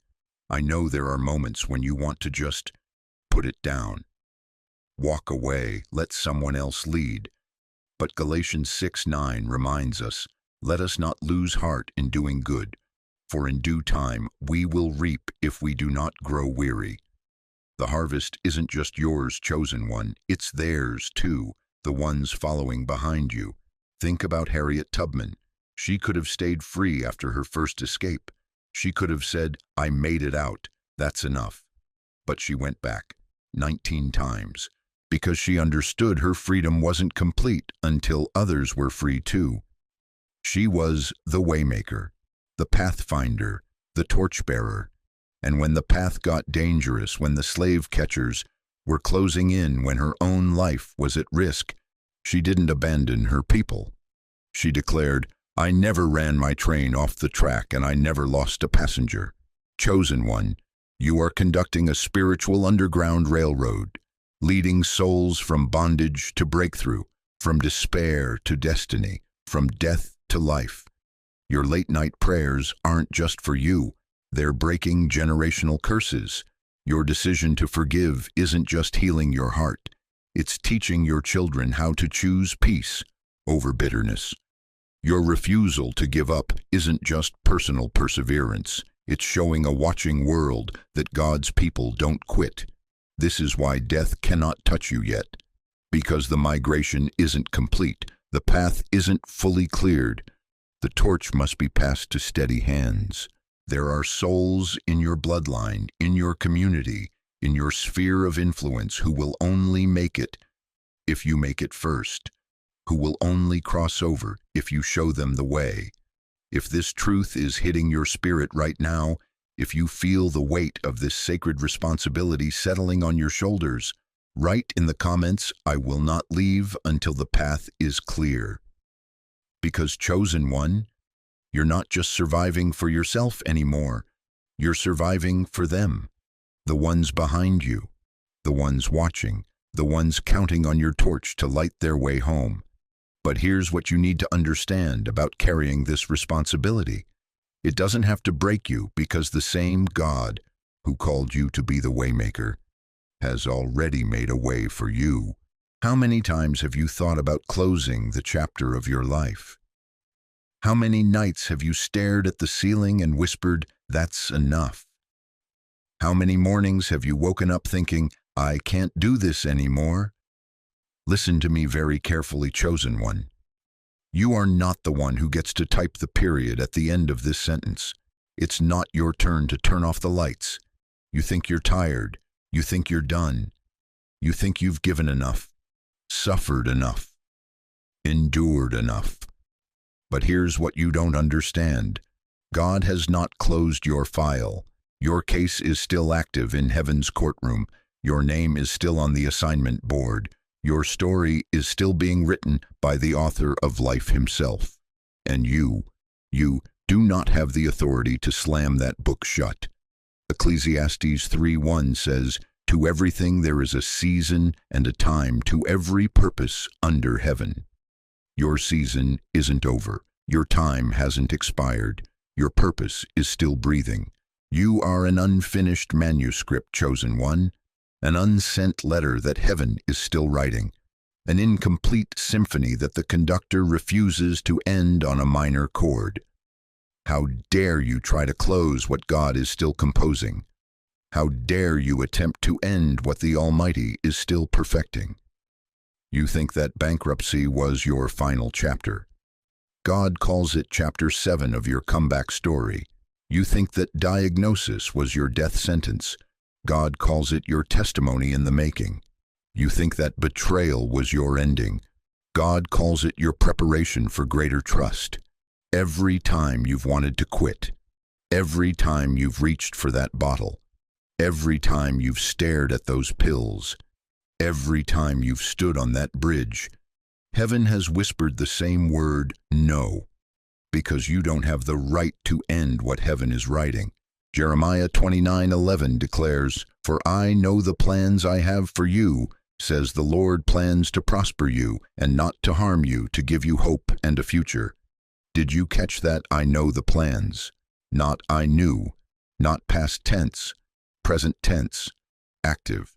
I know there are moments when you want to just put it down, walk away, let someone else lead. But Galatians 6:9 reminds us, "Let us not lose heart in doing good, for in due time we will reap if we do not grow weary." The harvest isn't just yours, chosen one, it's theirs too, the ones following behind you. Think about Harriet Tubman. She could have stayed free after her first escape. She could have said, "I made it out, that's enough." But she went back. 19 times, because she understood her freedom wasn't complete until others were free too. She was the waymaker, the pathfinder, the torchbearer. And when the path got dangerous, when the slave catchers were closing in, when her own life was at risk, she didn't abandon her people. She declared, "I never ran my train off the track and I never lost a passenger." Chosen one, you are conducting a spiritual underground railroad, leading souls from bondage to breakthrough, from despair to destiny, from death to life. Your late-night prayers aren't just for you. They're breaking generational curses. Your decision to forgive isn't just healing your heart. It's teaching your children how to choose peace over bitterness. Your refusal to give up isn't just personal perseverance. It's showing a watching world that God's people don't quit. This is why death cannot touch you yet. Because the migration isn't complete. The path isn't fully cleared. The torch must be passed to steady hands. There are souls in your bloodline, in your community, in your sphere of influence who will only make it if you make it first, who will only cross over if you show them the way. If this truth is hitting your spirit right now, if you feel the weight of this sacred responsibility settling on your shoulders, write in the comments, "I will not leave until the path is clear." Because chosen one, you're not just surviving for yourself anymore. You're surviving for them, the ones behind you, the ones watching, the ones counting on your torch to light their way home. But here's what you need to understand about carrying this responsibility. It doesn't have to break you, because the same God who called you to be the waymaker has already made a way for you. How many times have you thought about closing the chapter of your life? How many nights have you stared at the ceiling and whispered, "That's enough"? How many mornings have you woken up thinking, "I can't do this anymore"? Listen to me very carefully, chosen one. You are not the one who gets to type the period at the end of this sentence. It's not your turn to turn off the lights. You think you're tired. You think you're done. You think you've given enough, suffered enough, endured enough. But here's what you don't understand. God has not closed your file. Your case is still active in heaven's courtroom. Your name is still on the assignment board. Your story is still being written by the author of life himself. And you do not have the authority to slam that book shut. Ecclesiastes 3:1 says, "To everything there is a season and a time, to every purpose under heaven." Your season isn't over. Your time hasn't expired. Your purpose is still breathing. You are an unfinished manuscript, chosen one. An unsent letter that heaven is still writing, an incomplete symphony that the conductor refuses to end on a minor chord. How dare you try to close what God is still composing? How dare you attempt to end what the Almighty is still perfecting? You think that bankruptcy was your final chapter. God calls it chapter 7 of your comeback story. You think that diagnosis was your death sentence. God calls it your testimony in the making. You think that betrayal was your ending. God calls it your preparation for greater trust. Every time you've wanted to quit, every time you've reached for that bottle, every time you've stared at those pills, every time you've stood on that bridge, heaven has whispered the same word, "No," because you don't have the right to end what heaven is writing. Jeremiah 29:11 declares, "For I know the plans I have for you, says the Lord, plans to prosper you and not to harm you, to give you hope and a future." Did you catch that? I know the plans. Not I knew. Not past tense. Present tense. Active.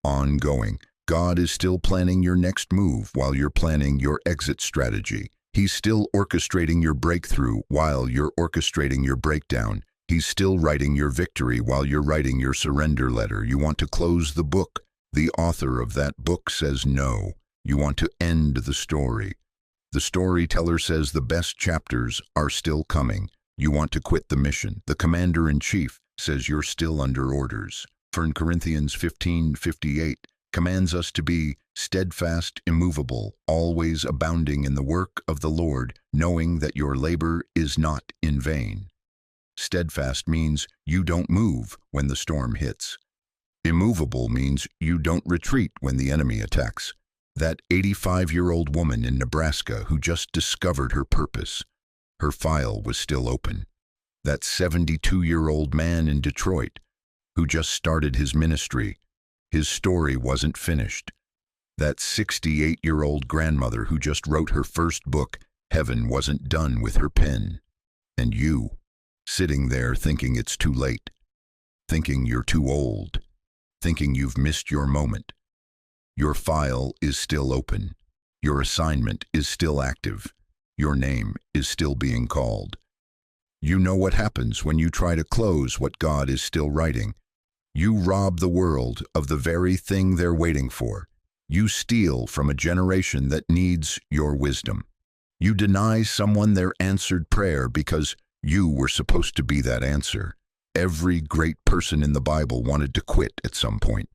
Ongoing. God is still planning your next move while you're planning your exit strategy. He's still orchestrating your breakthrough while you're orchestrating your breakdown. He's still writing your victory while you're writing your surrender letter. You want to close the book. The author of that book says no. You want to end the story. The storyteller says the best chapters are still coming. You want to quit the mission. The commander-in-chief says you're still under orders. 1 Corinthians 15:58 commands us to be steadfast, immovable, always abounding in the work of the Lord, knowing that your labor is not in vain. Steadfast means you don't move when the storm hits. Immovable means you don't retreat when the enemy attacks. That 85-year-old woman in Nebraska who just discovered her purpose, her file was still open. That 72-year-old man in Detroit who just started his ministry, his story wasn't finished. That 68-year-old grandmother who just wrote her first book, heaven wasn't done with her pen. And you, sitting there thinking it's too late, thinking you're too old, thinking you've missed your moment. Your file is still open. Your assignment is still active. Your name is still being called. You know what happens when you try to close what God is still writing. You rob the world of the very thing they're waiting for. You steal from a generation that needs your wisdom. You deny someone their answered prayer because you were supposed to be that answer. Every great person in the Bible wanted to quit at some point.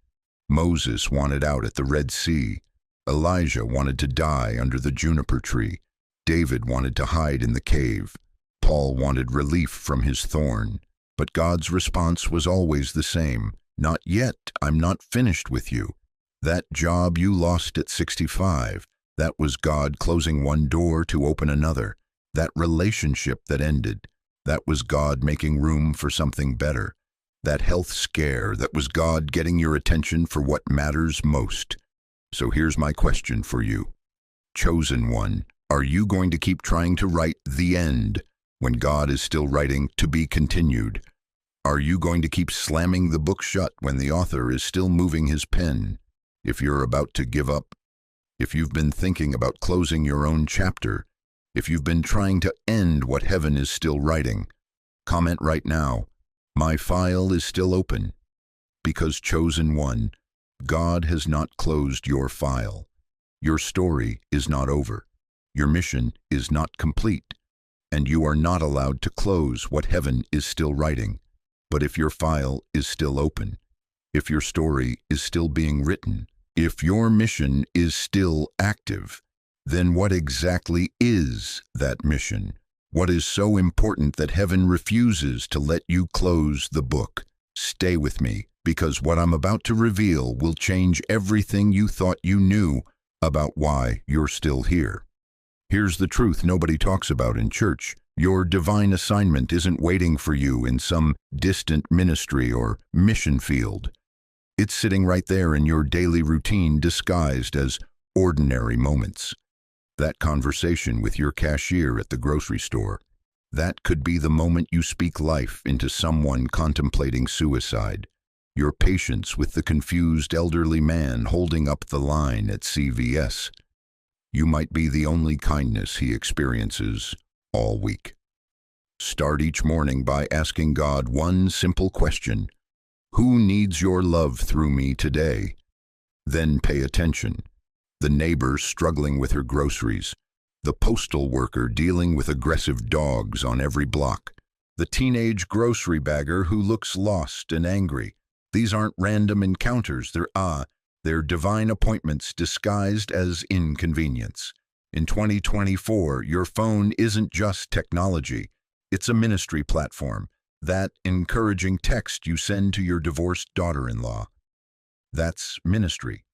Moses wanted out at the Red Sea. Elijah wanted to die under the juniper tree. David wanted to hide in the cave. Paul wanted relief from his thorn. But God's response was always the same. Not yet, I'm not finished with you. That job you lost at 65, that was God closing one door to open another. That relationship that ended, that was God making room for something better. That health scare, that was God getting your attention for what matters most. So here's my question for you. Chosen one, are you going to keep trying to write the end when God is still writing to be continued? Are you going to keep slamming the book shut when the author is still moving his pen? If you're about to give up, if you've been thinking about closing your own chapter, if you've been trying to end what heaven is still writing, comment right now, my file is still open. Because chosen one, God has not closed your file. Your story is not over. Your mission is not complete. And you are not allowed to close what heaven is still writing. But if your file is still open, if your story is still being written, if your mission is still active, then what exactly is that mission? What is so important that heaven refuses to let you close the book? Stay with me, because what I'm about to reveal will change everything you thought you knew about why you're still here. Here's the truth nobody talks about in church. Your divine assignment isn't waiting for you in some distant ministry or mission field. It's sitting right there in your daily routine disguised as ordinary moments. That conversation with your cashier at the grocery store. That could be the moment you speak life into someone contemplating suicide. Your patience with the confused elderly man holding up the line at CVS. You might be the only kindness he experiences all week. Start each morning by asking God one simple question. Who needs your love through me today? Then pay attention. The neighbor struggling with her groceries. The postal worker dealing with aggressive dogs on every block. The teenage grocery bagger who looks lost and angry. These aren't random encounters. They're divine appointments disguised as inconvenience. In 2024, your phone isn't just technology. It's a ministry platform. That encouraging text you send to your divorced daughter-in-law. That's ministry.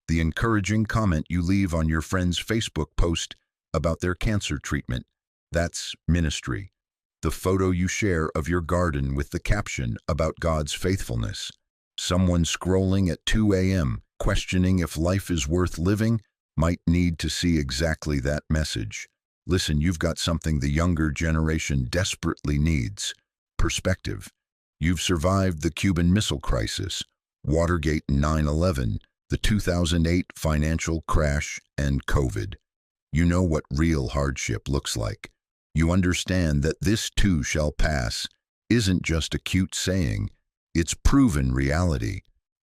The encouraging comment you leave on your friend's Facebook post about their cancer treatment. That's ministry. The photo you share of your garden with the caption about God's faithfulness. Someone scrolling at 2 a.m., questioning if life is worth living, might need to see exactly that message. Listen, you've got something the younger generation desperately needs. Perspective. You've survived the Cuban Missile Crisis, Watergate and 9/11, the 2008 financial crash, and COVID. You know what real hardship looks like. You understand that this too shall pass isn't just a cute saying, it's proven reality.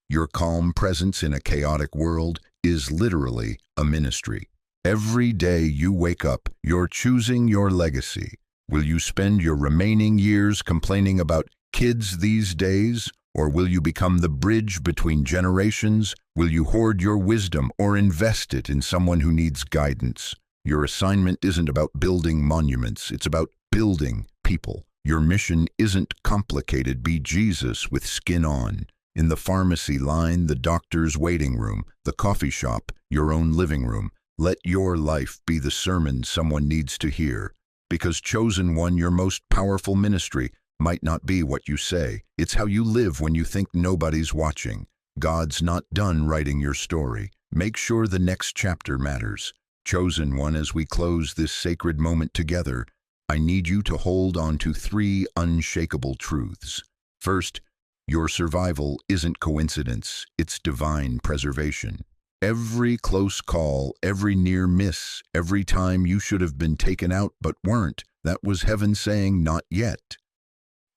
Your calm presence in a chaotic world is literally a ministry. Every day you wake up, you're choosing your legacy. Will you spend your remaining years complaining about kids these days, Or will you become the bridge between generations? Will you hoard your wisdom or invest it in someone who needs guidance? Your assignment isn't about building monuments, it's about building people. Your mission isn't complicated. Be Jesus with skin on. In the pharmacy line, the doctor's waiting room, the coffee shop, your own living room. Let your life be the sermon someone needs to hear. Because Chosen One, your most powerful ministry, might not be what you say. It's how you live when you think nobody's watching. God's not done writing your story. Make sure the next chapter matters. Chosen One, as we close this sacred moment together, I need you to hold on to 3 unshakable truths. First, your survival isn't coincidence, it's divine preservation. Every close call, every near miss, every time you should have been taken out but weren't, that was heaven saying, not yet.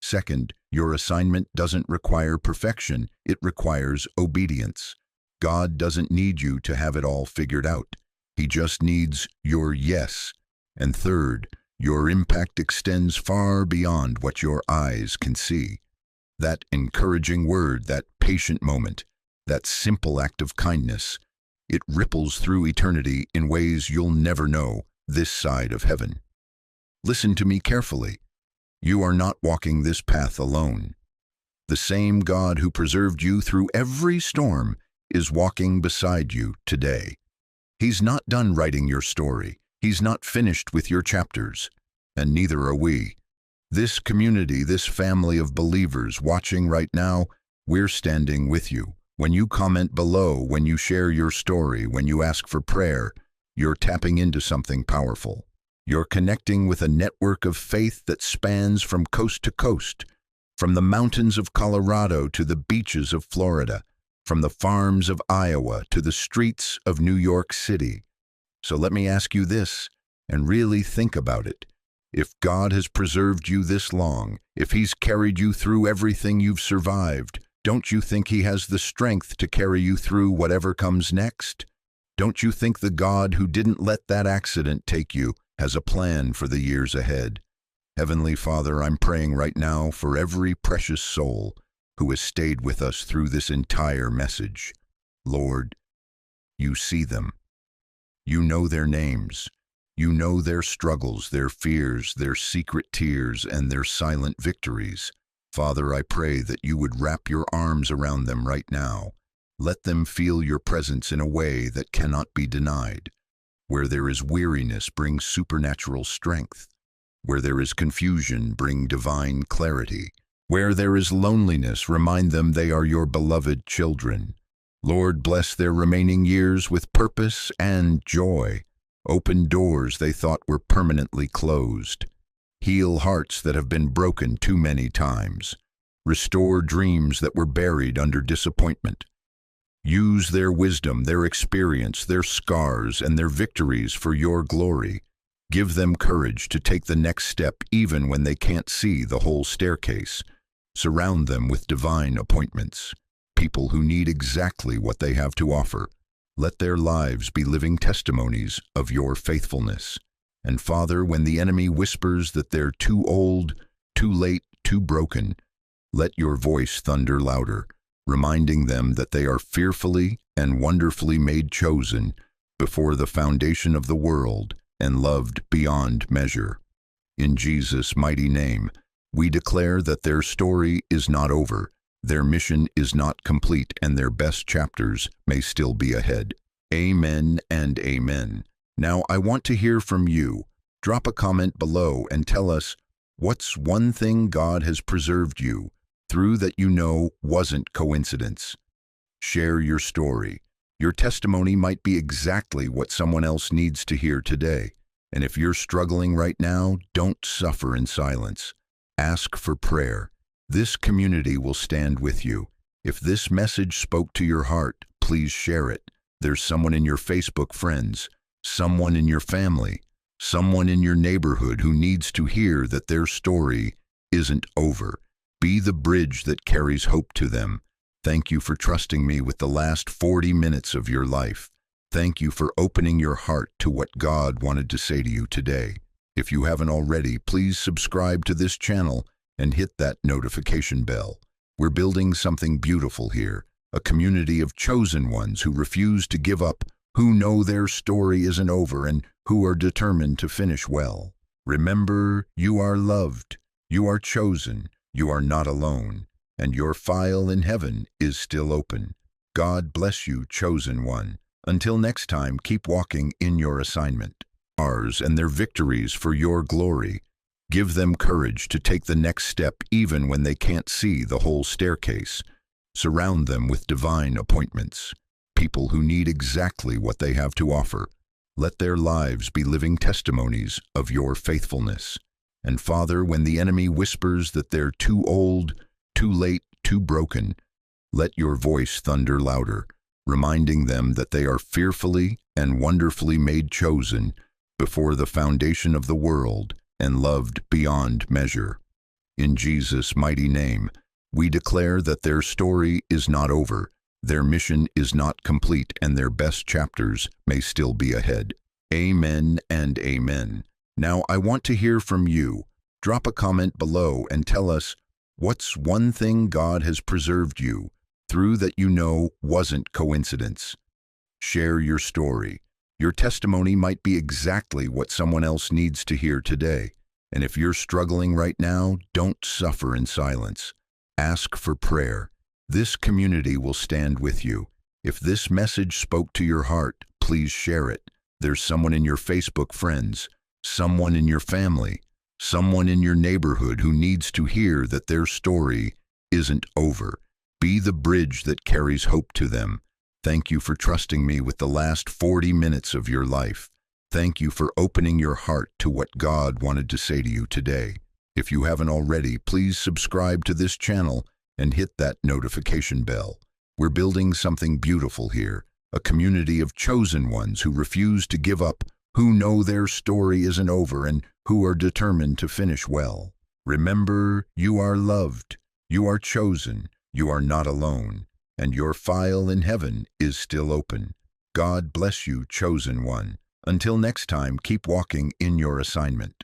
Second, your assignment doesn't require perfection, it requires obedience. God doesn't need you to have it all figured out. He just needs your yes. And third, your impact extends far beyond what your eyes can see. That encouraging word, that patient moment, that simple act of kindness, it ripples through eternity in ways you'll never know this side of heaven. Listen to me carefully. You are not walking this path alone. The same God who preserved you through every storm is walking beside you today. He's not done writing your story. He's not finished with your chapters, and neither are we. This community, this family of believers watching right now, we're standing with you. When you comment below, when you share your story, when you ask for prayer, you're tapping into something powerful. You're connecting with a network of faith that spans from coast to coast, from the mountains of Colorado to the beaches of Florida, from the farms of Iowa to the streets of New York City. So let me ask you this, and really think about it. If God has preserved you this long, if He's carried you through everything you've survived, don't you think He has the strength to carry you through whatever comes next? Don't you think the God who didn't let that accident take you has a plan for the years ahead? Heavenly Father, I'm praying right now for every precious soul who has stayed with us through this entire message. Lord, you see them. You know their names. You know their struggles, their fears, their secret tears, and their silent victories. Father, I pray that you would wrap your arms around them right now. Let them feel your presence in a way that cannot be denied. Where there is weariness, bring supernatural strength. Where there is confusion, bring divine clarity. Where there is loneliness, remind them they are your beloved children. Lord, bless their remaining years with purpose and joy. Open doors they thought were permanently closed. Heal hearts that have been broken too many times. Restore dreams that were buried under disappointment. Use their wisdom, their experience, their scars, and their victories for your glory. Give them courage to take the next step even when they can't see the whole staircase. Surround them with divine appointments, people who need exactly what they have to offer. Let their lives be living testimonies of your faithfulness. And Father, when the enemy whispers that they're too old, too late, too broken, let your voice thunder louder, reminding them that they are fearfully and wonderfully made chosen before the foundation of the world and loved beyond measure. In Jesus' mighty name, we declare that their story is not over, their mission is not complete, and their best chapters may still be ahead. Amen and amen. Now I want to hear from you. Drop a comment below and tell us, what's one thing God has preserved you through that you know wasn't coincidence? Share your story. Your testimony might be exactly what someone else needs to hear today. And if you're struggling right now, don't suffer in silence. Ask for prayer. This community will stand with you. If this message spoke to your heart, please share it. There's someone in your Facebook friends, someone in your family, someone in your neighborhood who needs to hear that their story isn't over. Be the bridge that carries hope to them. Thank you for trusting me with the last 40 minutes of your life. Thank you for opening your heart to what God wanted to say to you today. If you haven't already, please subscribe to this channel and hit that notification bell. We're building something beautiful here, a community of chosen ones who refuse to give up, who know their story isn't over, and who are determined to finish well. Remember, you are loved, you are chosen, you are not alone, and your file in heaven is still open. God bless you, chosen one. Until next time, keep walking in your assignment. Ours and their victories for your glory. Give them courage to take the next step even when they can't see the whole staircase. Surround them with divine appointments, people who need exactly what they have to offer. Let their lives be living testimonies of your faithfulness. And Father, when the enemy whispers that they're too old, too late, too broken, let your voice thunder louder, reminding them that they are fearfully and wonderfully made chosen before the foundation of the world and loved beyond measure. In Jesus' mighty name, we declare that their story is not over, their mission is not complete, and their best chapters may still be ahead. Amen and amen. Now I want to hear from you. Drop a comment below and tell us, what's one thing God has preserved you through that you know wasn't coincidence? Share your story. Your testimony might be exactly what someone else needs to hear today. And if you're struggling right now, don't suffer in silence. Ask for prayer. This community will stand with you. If this message spoke to your heart, please share it. There's someone in your Facebook friends, someone in your family, someone in your neighborhood who needs to hear that their story isn't over. Be the bridge that carries hope to them. Thank you for trusting me with the last 40 minutes of your life. Thank you for opening your heart to what God wanted to say to you today. If you haven't already, please subscribe to this channel and hit that notification bell. We're building something beautiful here, a community of chosen ones who refuse to give up, who know their story isn't over, and who are determined to finish well. Remember, you are loved, you are chosen, you are not alone, and your file in heaven is still open. God bless you, chosen one. Until next time, keep walking in your assignment.